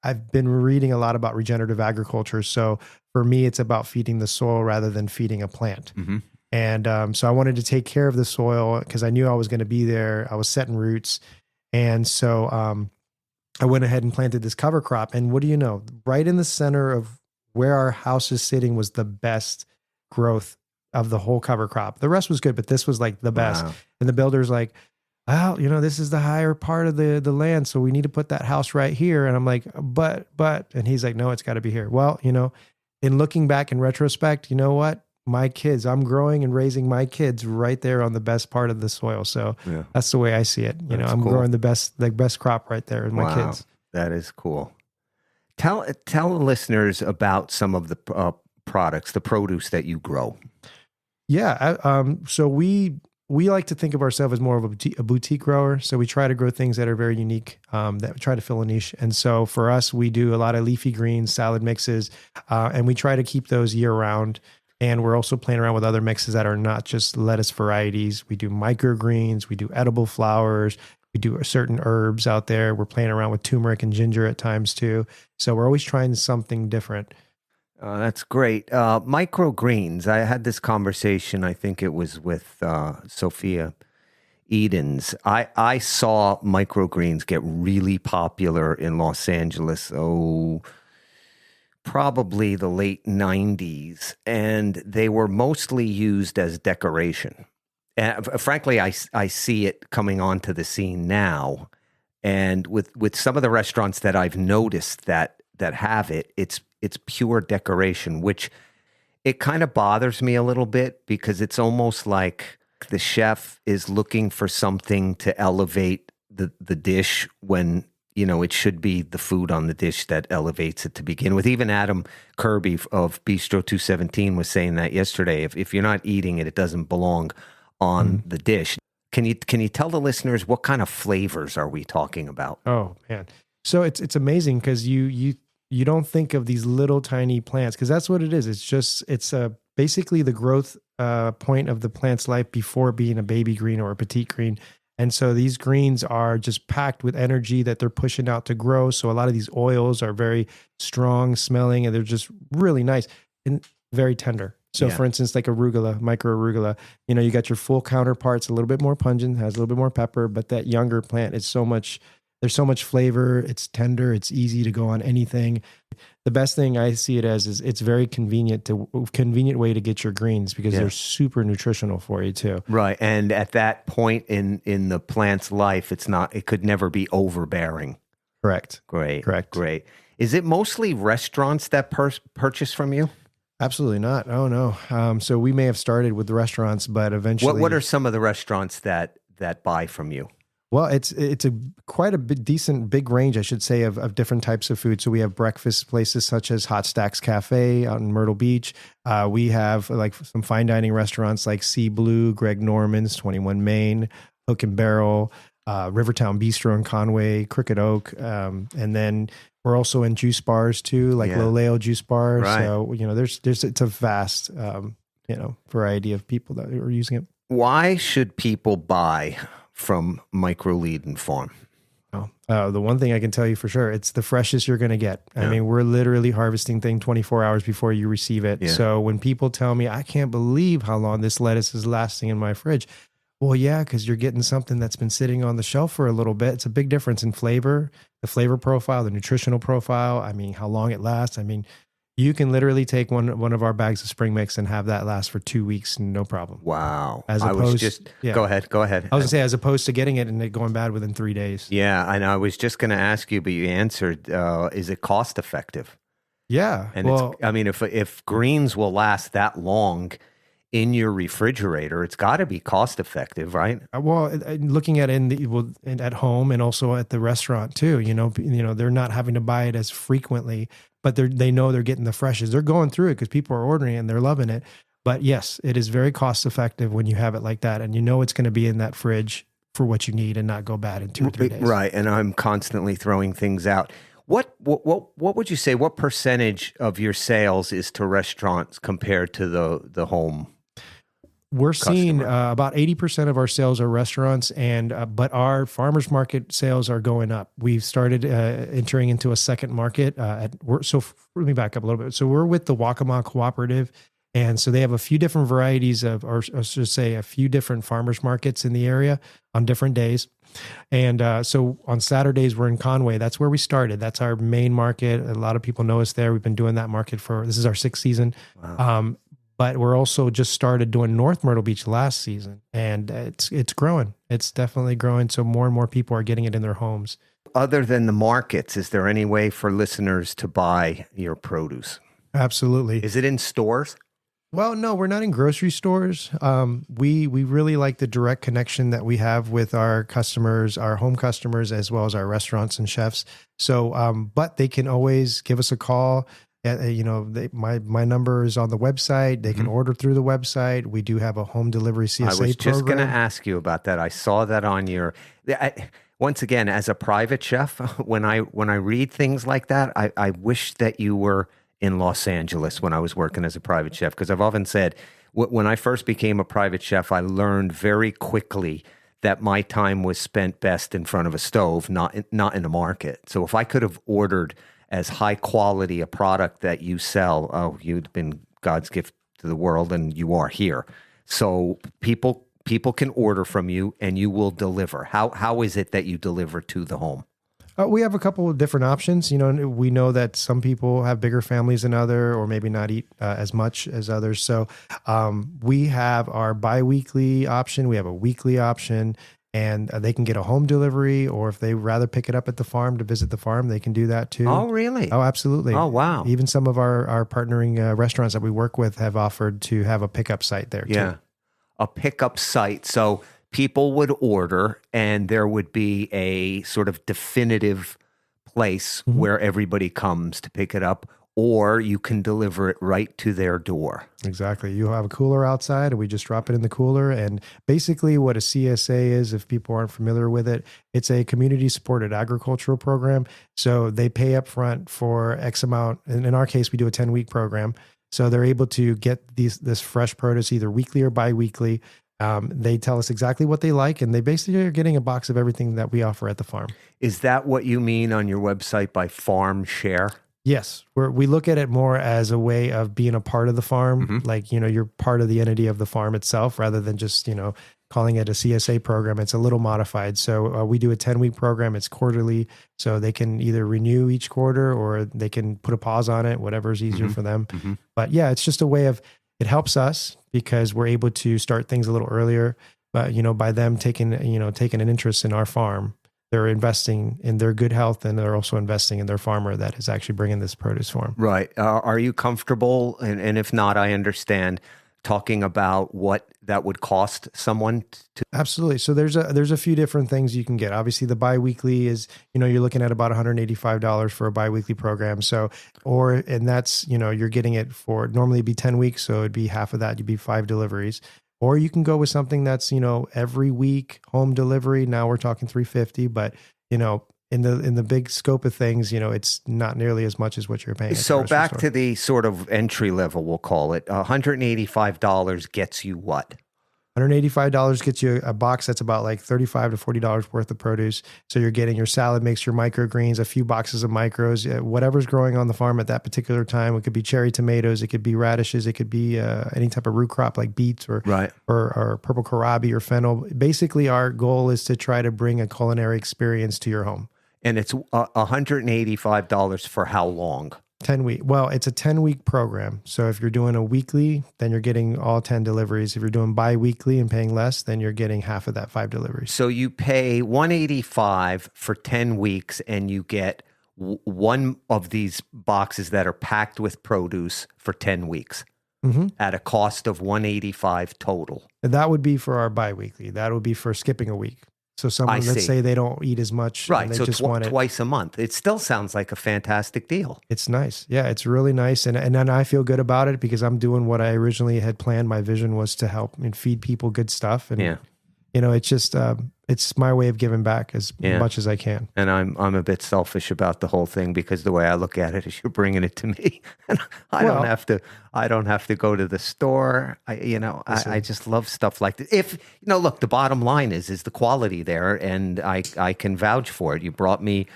I've been reading a lot about regenerative agriculture, so for me, it's about feeding the soil rather than feeding a plant. Mm-hmm. And so I wanted to take care of the soil because I knew I was going to be there. I was setting roots. And so I went ahead and planted this cover crop. And what do you know? Right in the center of where our house is sitting was the best growth of the whole cover crop. The rest was good, but this was like the best. Wow. And the builder's like, well, this is the higher part of the land. So we need to put that house right here. And I'm like, but, and he's like, no, it's got to be here. Well, in looking back in retrospect, you know what? My kids, I'm growing and raising my kids right there on the best part of the soil. So that's the way I see it. I'm cool. growing the best crop right there with my kids. That is cool. Tell the listeners about some of the products, the produce that you grow. Yeah. So we like to think of ourselves as more of a boutique grower. So we try to grow things that are very unique, that try to fill a niche. And so for us, we do a lot of leafy greens, salad mixes, and we try to keep those year round. And we're also playing around with other mixes that are not just lettuce varieties. We do microgreens, we do edible flowers, we do certain herbs out there. We're playing around with turmeric and ginger at times too. So we're always trying something different. That's great. Microgreens. I had this conversation, I think it was with Sophia Edens. I saw microgreens get really popular in Los Angeles. Probably the late 90s, and they were mostly used as decoration. And frankly, I see it coming onto the scene now. And with some of the restaurants that I've noticed that have it, it's pure decoration, which it kind of bothers me a little bit because it's almost like the chef is looking for something to elevate the dish when it should be the food on the dish that elevates it to begin with. Even Adam Kirby of Bistro 217 was saying that yesterday. If you're not eating it, it doesn't belong on the dish. Can you tell the listeners what kind of flavors are we talking about? Oh man, so it's amazing because you don't think of these little tiny plants because that's what it is. It's basically the growth point of the plant's life before being a baby green or a petite green. And so these greens are just packed with energy that they're pushing out to grow. So a lot of these oils are very strong smelling and they're just really nice and very tender. So for instance, like arugula, micro arugula, you got your full counterparts, a little bit more pungent, has a little bit more pepper, but that younger plant is there's so much flavor. It's tender. It's easy to go on anything. The best thing I see it as is it's very convenient way to get your greens because they're super nutritional for you too. Right. And at that point in the plant's life, it could never be overbearing. Correct. Great. Is it mostly restaurants that purchase from you? Absolutely not. Oh no. So we may have started with the restaurants, but eventually. What are some of the restaurants that buy from you? Well, it's quite a decent big range, I should say, of different types of food. So we have breakfast places such as Hot Stacks Cafe out in Myrtle Beach. We have like some fine dining restaurants like Sea Blue, Greg Norman's, 21 Main, Hook and Barrel, Rivertown Bistro in Conway, Crooked Oak, and then we're also in juice bars too, like Loleo Juice Bar. Right. So it's a vast variety of people that are using it. Why should people buy from Microledon Farm? The one thing I can tell you for sure, it's the freshest you're going to get. I mean, we're literally harvesting thing 24 hours before you receive it. Yeah. So when people tell me, I can't believe how long this lettuce is lasting in my fridge. Well, yeah, because you're getting something that's been sitting on the shelf for a little bit. It's a big difference in flavor, the flavor profile, the nutritional profile. I mean, how long it lasts. I mean, You can literally take one of our bags of spring mix and have that last for 2 weeks, no problem. Wow. As I was opposed- just, yeah. go ahead. I was gonna say, as opposed to getting it and it going bad within 3 days. Yeah, and I was just going to ask you, but you answered, is it cost effective? Yeah. And well, I mean, if greens will last that long in your refrigerator, it's got to be cost effective, right? looking at at home and also at the restaurant too. They're not having to buy it as frequently, but they know they're getting the freshes. They're going through it because people are ordering it and they're loving it. But yes, it is very cost effective when you have it like that, and it's going to be in that fridge for what you need and not go bad in 2 or 3 days. Right, and I'm constantly throwing things out. What would you say? What percentage of your sales is to restaurants compared to the home? We're seeing customer? about 80% of our sales are restaurants, but our farmers market sales are going up. We've started entering into a second market. So let me back up a little bit. So we're with the Waccamaw Cooperative, and so they have a few different varieties or I should say a few different farmers markets in the area on different days. And so on Saturdays, we're in Conway. That's where we started. That's our main market. A lot of people know us there. We've been doing that market this is our 6th season. Wow. But we're also just started doing North Myrtle Beach last season, and it's growing. It's definitely growing. So more and more people are getting it in their homes. Other than the markets, is there any way for listeners to buy your produce? Absolutely. Is it in stores? Well, no, we're not in grocery stores. We really like the direct connection that we have with our customers, our home customers, as well as our restaurants and chefs. So, but they can always give us a call. My number is on the website. They can order through the website. We do have a home delivery CSA program. I was just going to ask you about that. I saw that on your. Once again, as a private chef, when I read things like that, I wish that you were in Los Angeles when I was working as a private chef, because I've often said when I first became a private chef, I learned very quickly that my time was spent best in front of a stove, not in a market. So if I could have ordered as high quality a product that you sell, you'd been God's gift to the world, and you are here. So people can order from you and you will deliver. How is it that you deliver to the home? We have a couple of different options. We know that some people have bigger families than others, or maybe not eat as much as others. So we have our biweekly option. We have a weekly option. And they can get a home delivery, or if they rather pick it up at the farm to visit the farm, they can do that too. Oh, really? Oh, absolutely. Oh, wow. Even some of our partnering restaurants that we work with have offered to have a pickup site there too. A pickup site. So people would order and there would be a sort of definitive place where everybody comes to pick it up, or you can deliver it right to their door. Exactly. You have a cooler outside and we just drop it in the cooler. And basically what a CSA is, if people aren't familiar with it, it's a community supported agricultural program. So they pay up front for X amount. And in our case, we do a 10-week program. So they're able to get this fresh produce either weekly or biweekly. They tell us exactly what they like, and they basically are getting a box of everything that we offer at the farm. Is that what you mean on your website by farm share? Yes, we look at it more as a way of being a part of the farm. Like, you're part of the entity of the farm itself, rather than just, calling it a CSA program. It's a little modified. So we do a 10-week program. It's quarterly. So they can either renew each quarter or they can put a pause on it, whatever is easier for them. But yeah, it's just a way of, it helps us because we're able to start things a little earlier. But, by them taking an interest in our farm, they're investing in their good health, and they're also investing in their farmer that is actually bringing this produce for them. Right. Are you comfortable? And if not, I understand, talking about what that would cost someone to. Absolutely. So there's a few different things you can get. Obviously, the biweekly is, you're looking at about $185 for a biweekly program. So, and that's, you're getting it for, normally it'd be 10 weeks. So it'd be half of that. You'd be 5 deliveries. Or you can go with something that's, every week home delivery. Now we're talking $350, but in the big scope of things, it's not nearly as much as what you're paying. So back to the sort of entry level, we'll call it. $185 gets you what? $185 gets you a box that's about like $35 to $40 worth of produce. So you're getting your salad mix, your microgreens, a few boxes of micros, whatever's growing on the farm at that particular time. It could be cherry tomatoes, it could be radishes, it could be any type of root crop like beets or purple kohlrabi or fennel. Basically, our goal is to try to bring a culinary experience to your home. And it's $185 for how long? 10-week. Well, it's a 10-week program. So if you're doing a weekly, then you're getting all 10 deliveries. If you're doing bi-weekly and paying less, then you're getting half of that 5 deliveries. So you pay $185 for 10 weeks and you get one of these boxes that are packed with produce for 10 weeks at a cost of $185 total. And that would be for our bi-weekly. That would be for skipping a week. So someone, let's say they don't eat as much. Right. And they So just want it twice a month. It still sounds like a fantastic deal. It's nice. Yeah, it's really nice. And then I feel good about it because I'm doing what I originally had planned. My vision was to help and feed people good stuff. And, it's just, it's my way of giving back as much as I can. And I'm a bit selfish about the whole thing because the way I look at it is you're bringing it to me. And I don't have to go to the store. I just love stuff like this. If, look, the bottom line is the quality there, and I can vouch for it. You brought me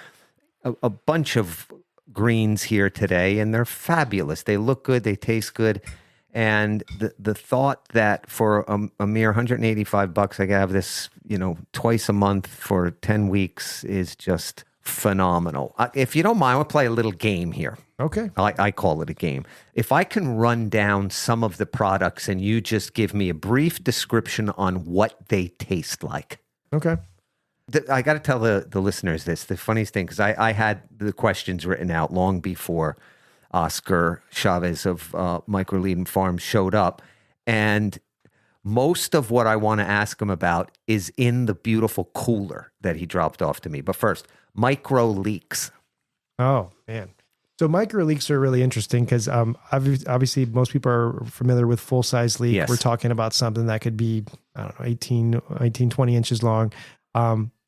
a bunch of greens here today, and they're fabulous. They look good. They taste good. And the thought that for a mere $185, I can have this, twice a month for 10 weeks is just phenomenal. If you don't mind, we'll play a little game here. Okay. I call it a game. If I can run down some of the products and you just give me a brief description on what they taste like. Okay. I got to tell the listeners this. The funniest thing, because I had the questions written out long before Oscar Chavez of Microledon Farm showed up. And most of what I want to ask him about is in the beautiful cooler that he dropped off to me. But first, micro leaks. Oh, man. So micro leaks are really interesting because obviously most people are familiar with full-size leak. Yes. We're talking about something that could be, 18, 20 inches long.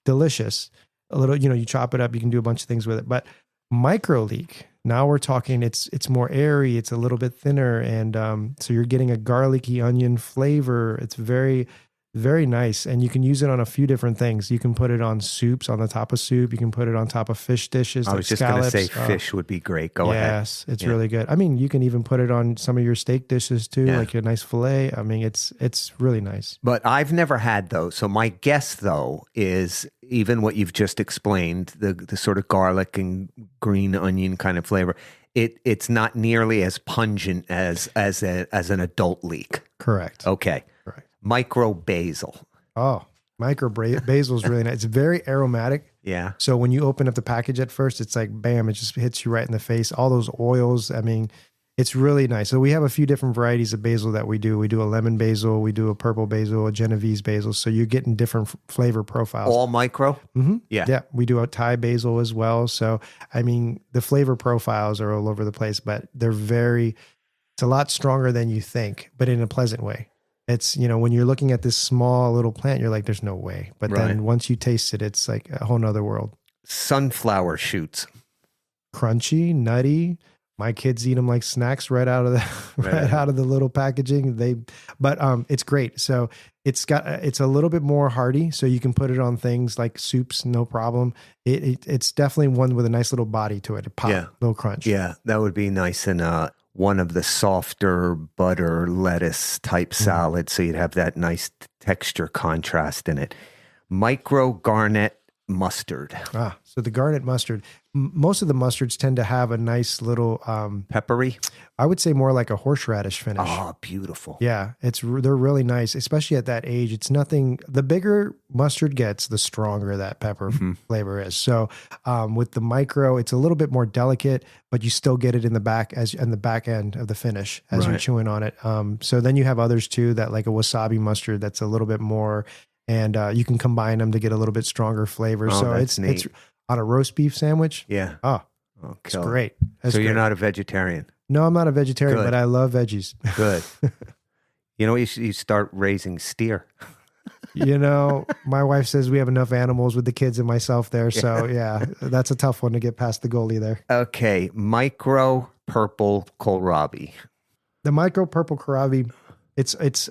Delicious. A little, you chop it up, you can do a bunch of things with it. But micro leak, now we're talking, it's more airy, it's a little bit thinner, and so you're getting a garlicky onion flavor. It's very, very nice, and you can use it on a few different things. You can put it on soups, on the top of soup. You can put it on top of fish dishes. I was just going to say fish would be great. Go ahead. Yes, it's really good. I mean, you can even put it on some of your steak dishes too, like a nice fillet. I mean, it's really nice. But I've never had those. So my guess, though, is even what you've just explained, the sort of garlic and green onion kind of flavor, it's not nearly as pungent as an adult leek. Correct. Okay. Correct. Micro basil. Oh, micro basil is really nice. It's very aromatic. Yeah. So when you open up the package at first, it's like, bam, it just hits you right in the face. All those oils. I mean, it's really nice. So we have a few different varieties of basil that we do. We do a lemon basil, we do a purple basil, a Genovese basil. So you're getting different flavor profiles. All micro? Mm-hmm. Yeah. Yeah. We do a Thai basil as well. So, I mean, the flavor profiles are all over the place, but it's a lot stronger than you think, but in a pleasant way. It's, when you're looking at this small little plant, you're like, there's no way. But then once you taste it, it's like a whole nother world. Sunflower shoots. Crunchy, nutty. My kids eat them like snacks right out of the little packaging. But it's great. So it's a little bit more hearty. So you can put it on things like soups, no problem. It's definitely one with a nice little body to it. A pop, little crunch. Yeah, that would be nice in one of the softer butter lettuce type salads. So you'd have that nice texture contrast in it. Micro garnet mustard. So the garnet mustard, most of the mustards tend to have a nice little peppery. I would say more like a horseradish finish. Oh, beautiful. Yeah, they're really nice, especially at that age. It's nothing. The bigger mustard gets, the stronger that pepper flavor is. So with the micro, it's a little bit more delicate, but you still get it in the back end of the finish as you're chewing on it. So then you have others too, that like a wasabi mustard that's a little bit more. And you can combine them to get a little bit stronger flavor. Oh, so it's it's on a roast beef sandwich. Yeah. Oh, it's great. So you're not a vegetarian? No, I'm not a vegetarian, but I love veggies. Good. You start raising steer. My wife says we have enough animals with the kids and myself there. So yeah, that's a tough one to get past the goalie there. Okay. Micro purple kohlrabi. The micro purple kohlrabi, it's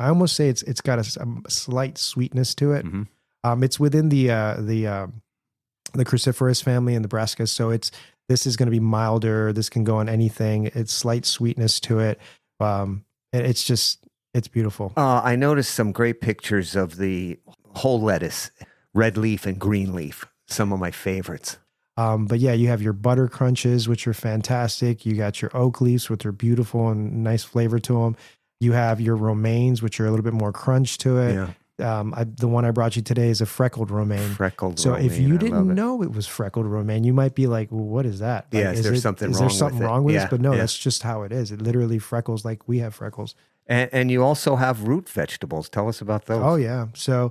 I almost say it's got a slight sweetness to it. Mm-hmm. It's within the cruciferous family in the brassicas, so this is going to be milder. This can go on anything. It's slight sweetness to it. It's beautiful. I noticed some great pictures of the whole lettuce, red leaf and green leaf. Some of my favorites. But yeah, you have your butter crunches, which are fantastic. You got your oak leaves, which are beautiful and nice flavor to them. You have your romaines, which are a little bit more crunch to it. Yeah. The one I brought you today is a freckled romaine. Freckled So romaine, if you I didn't love it. know it was freckled romaine, you might be like, well, what is that? Like, Yeah, is there something is wrong there something with it? wrong with Yeah, this? But no, yeah. that's just how it is. It literally freckles like we have freckles. And you also have root vegetables. Tell us about those. Oh yeah. So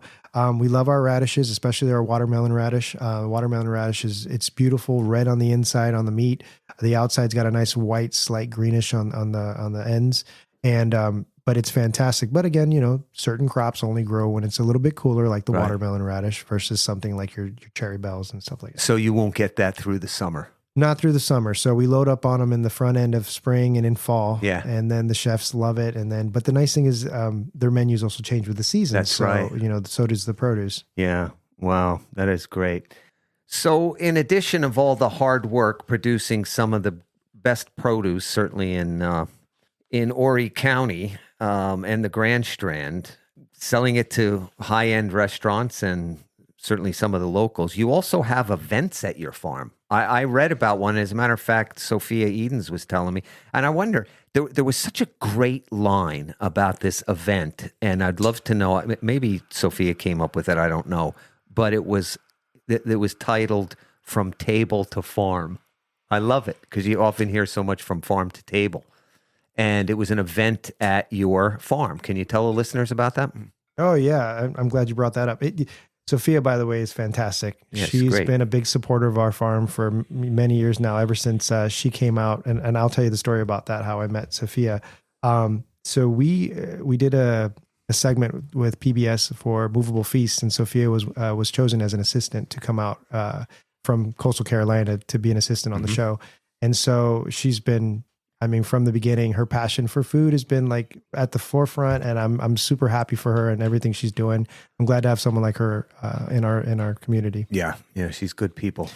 we love our radishes, especially our watermelon radish. Watermelon radish it's beautiful, red on the inside on the meat. The outside's got a nice white, slight greenish on the ends. And but it's fantastic. But again, certain crops only grow when it's a little bit cooler, like the Right. watermelon radish versus something like your cherry bells and stuff like that. So you won't get that through the summer. Not through the summer. So we load up on them in the front end of spring and in fall. Yeah. And then the chefs love it. But the nice thing is their menus also change with the season. That's so, right. So does the produce. Yeah. Wow. That is great. So in addition of all the hard work producing some of the best produce, certainly in Horry County and the Grand Strand, selling it to high-end restaurants and certainly some of the locals, you also have events at your farm. I read about one. As a matter of fact, Sophia Edens was telling me, and I wonder, there was such a great line about this event, and I'd love to know, maybe Sophia came up with it, I don't know, but it was titled From Table to Farm. I love it because you often hear so much from farm to table. And it was an event at your farm. Can you tell the listeners about that? Oh, yeah. I'm glad you brought that up. Sophia, by the way, is fantastic. Yes, She's great. been a big supporter of our farm for many years now, ever since she came out. And I'll tell you the story about that, how I met Sophia. So we did a segment with PBS for Movable Feast, and Sophia was chosen as an assistant to come out from Coastal Carolina to be an assistant on the show. And so she's been, from the beginning, her passion for food has been like at the forefront, and I'm super happy for her and everything she's doing. I'm glad to have someone like her in our community. Yeah, she's good people.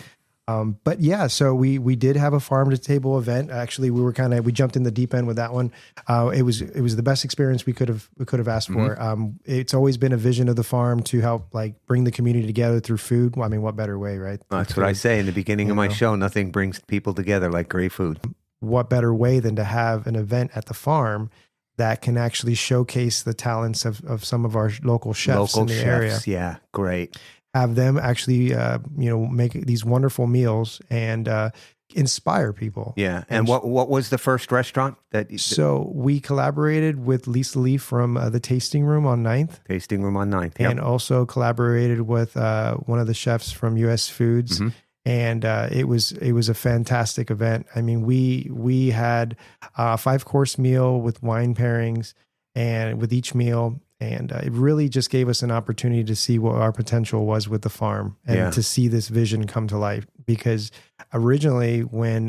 But yeah, so we did have a farm to table event. Actually, we jumped in the deep end with that one. It was the best experience we could have asked for. It's always been a vision of the farm to help like bring the community together through food. Well, what better way, right? That's what I say in the beginning of my show. Nothing brings people together like great food. What better way than to have an event at the farm that can actually showcase the talents of some of our local chefs in the area. Yeah, great. Have them actually, make these wonderful meals and inspire people. Yeah. And what was the first restaurant that? So we collaborated with Lisa Lee from the Tasting Room on 9th. Tasting Room on 9th. Yep. And also collaborated with one of the chefs from US Foods. And it was a fantastic event. We had a 5-course meal with wine pairings and with each meal. And it really just gave us an opportunity to see what our potential was with the farm and to see this vision come to life. Because originally when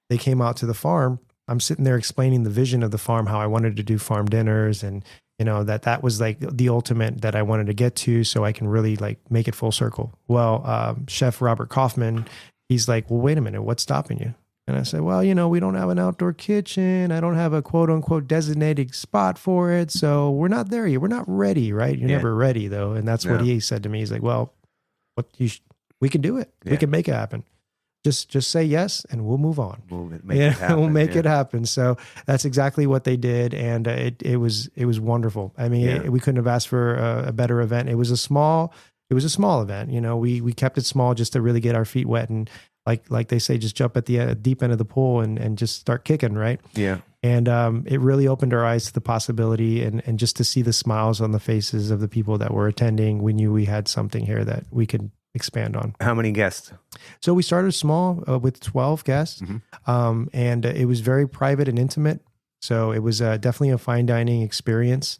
they came out to the farm, I'm sitting there explaining the vision of the farm, how I wanted to do farm dinners and, that was like the ultimate that I wanted to get to so I can really like make it full circle. Well, Chef Robert Kaufman, he's like, well, wait a minute, what's stopping you? And I said, well, we don't have an outdoor kitchen. I don't have a quote unquote designated spot for it. So we're not there yet. We're not ready, right? You're never ready though. And that's what he said to me. He's like, well, we can do it. Yeah. We can make it happen. Just say yes and we'll move on. We'll make it happen. We'll make it happen. So that's exactly what they did. And it was wonderful. We couldn't have asked for a better event. It was a small event. We kept it small just to really get our feet wet and like they say, just jump at the deep end of the pool and just start kicking, right? Yeah. And it really opened our eyes to the possibility and just to see the smiles on the faces of the people that were attending. We knew we had something here that we could expand on. How many guests? So we started small with 12 guests, and it was very private and intimate. So it was definitely a fine dining experience.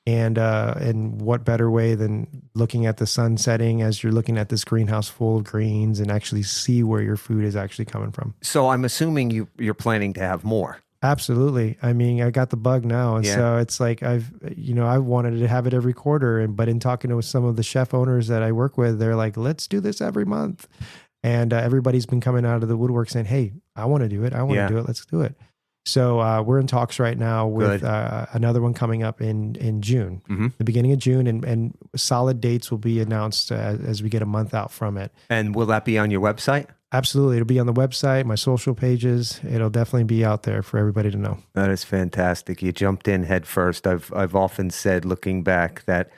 And what better way than looking at the sun setting as you're looking at this greenhouse full of greens and actually see where your food is actually coming from. So I'm assuming you're planning to have more. Absolutely. I got the bug now. And so it's like, I wanted to have it every quarter. But in talking to some of the chef owners that I work with, they're like, let's do this every month. And everybody's been coming out of the woodwork saying, hey, I want to do it. I want to do it. Let's do it. So we're in talks right now with another one coming up in June, the beginning of June, and solid dates will be announced as we get a month out from it. And will that be on your website? Absolutely. It'll be on the website, my social pages. It'll definitely be out there for everybody to know. That is fantastic. You jumped in head first. I've often said, looking back, that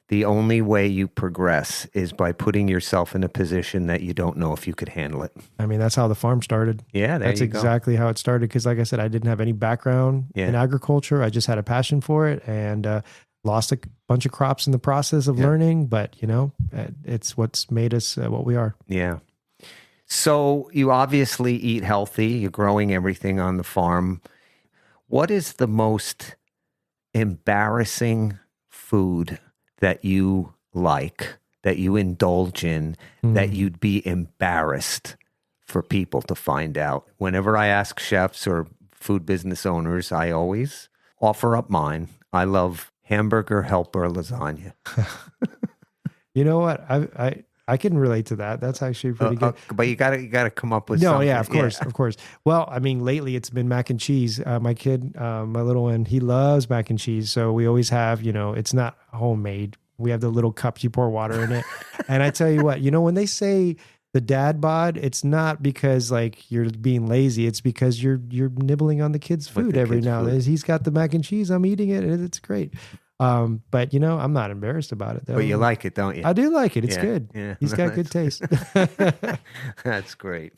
the only way you progress is by putting yourself in a position that you don't know if you could handle it. I mean, that's how the farm started. Yeah, that's exactly how it started. Because like I said, I didn't have any background in agriculture. I just had a passion for it and lost a bunch of crops in the process of learning. But, it's what's made us what we are. Yeah. So you obviously eat healthy. You're growing everything on the farm. What is the most embarrassing food that you like, that you indulge in, that you'd be embarrassed for people to find out? Whenever I ask chefs or food business owners, I always offer up mine. I love hamburger helper lasagna. You know what? I can relate to that. That's actually pretty good. But you gotta come up with something. Yeah, of course. Well, I mean, lately it's been mac and cheese. My kid, my little one, he loves mac and cheese. So we always have, it's not homemade. We have the little cups you pour water in it. And I tell you what, when they say the dad bod, it's not because like you're being lazy. It's because you're nibbling on the kid's food every now and then. He's got the mac and cheese. I'm eating it, and it's great. But I'm not embarrassed about it though. But you like it, don't you? I do like it. It's good. Yeah. He's got good taste. That's great.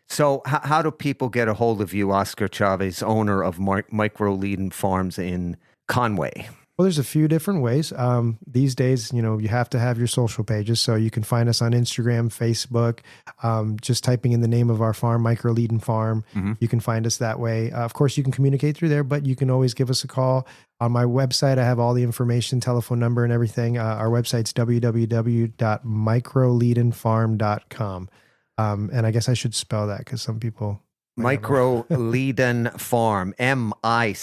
So how do people get a hold of you, Oscar Chavez, owner of Microledon Farms in Conway? Well, there's a few different ways. These days, you have to have your social pages. So you can find us on Instagram, Facebook, just typing in the name of our farm, Microledon Farm. You can find us that way. Of course, you can communicate through there, but you can always give us a call. On my website, I have all the information, telephone number and everything. Our website's www.microledonfarm.com. And I guess I should spell that because some people... Microledon Farm, Microledon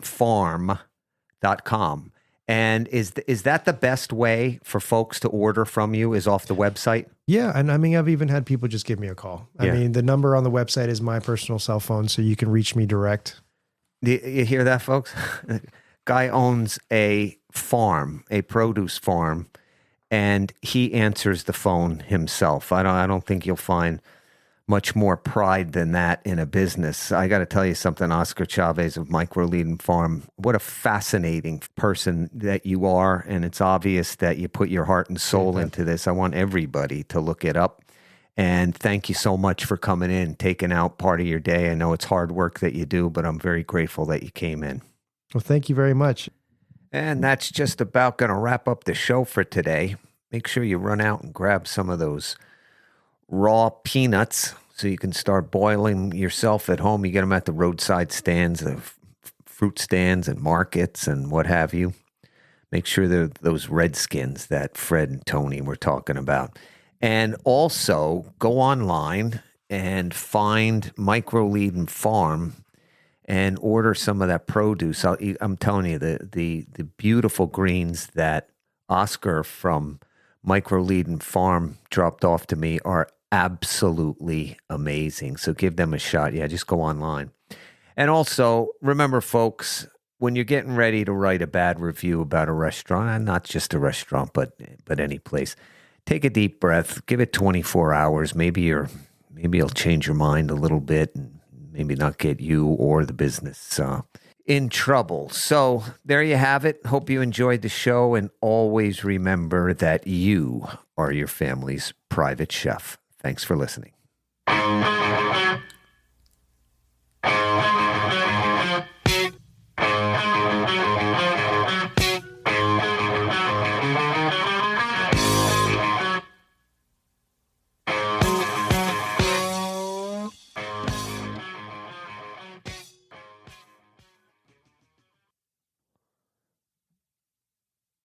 Farm.com. And is that the best way for folks to order from you, is off the website? Yeah. And I mean, I've even had people just give me a call. I mean, the number on the website is my personal cell phone, so you can reach me direct. You hear that, folks? Guy owns a farm, a produce farm, and he answers the phone himself. I don't think you'll find much more pride than that in a business. I got to tell you something, Oscar Chavez of Microledon Farm. What a fascinating person that you are, and it's obvious that you put your heart and soul into this. I want everybody to look it up. And thank you so much for coming in, taking out part of your day. I know it's hard work that you do, but I'm very grateful that you came in. Well, thank you very much. And that's just about going to wrap up the show for today. Make sure you run out and grab some of those raw peanuts so you can start boiling yourself at home. You get them at the roadside stands, the fruit stands and markets and what have you. Make sure they're those redskins that Fred and Tony were talking about. And also go online and find Microledon Farm and order some of that produce. I'm telling you, the beautiful greens that Oscar from Microledon Farm dropped off to me are absolutely amazing. So give them a shot. Yeah, just go online. And also, remember, folks, when you're getting ready to write a bad review about a restaurant, and not just a restaurant, but any place, take a deep breath, give it 24 hours. Maybe it'll change your mind a little bit and maybe not get you or the business in trouble. So there you have it. Hope you enjoyed the show, and always remember that you are your family's private chef. Thanks for listening.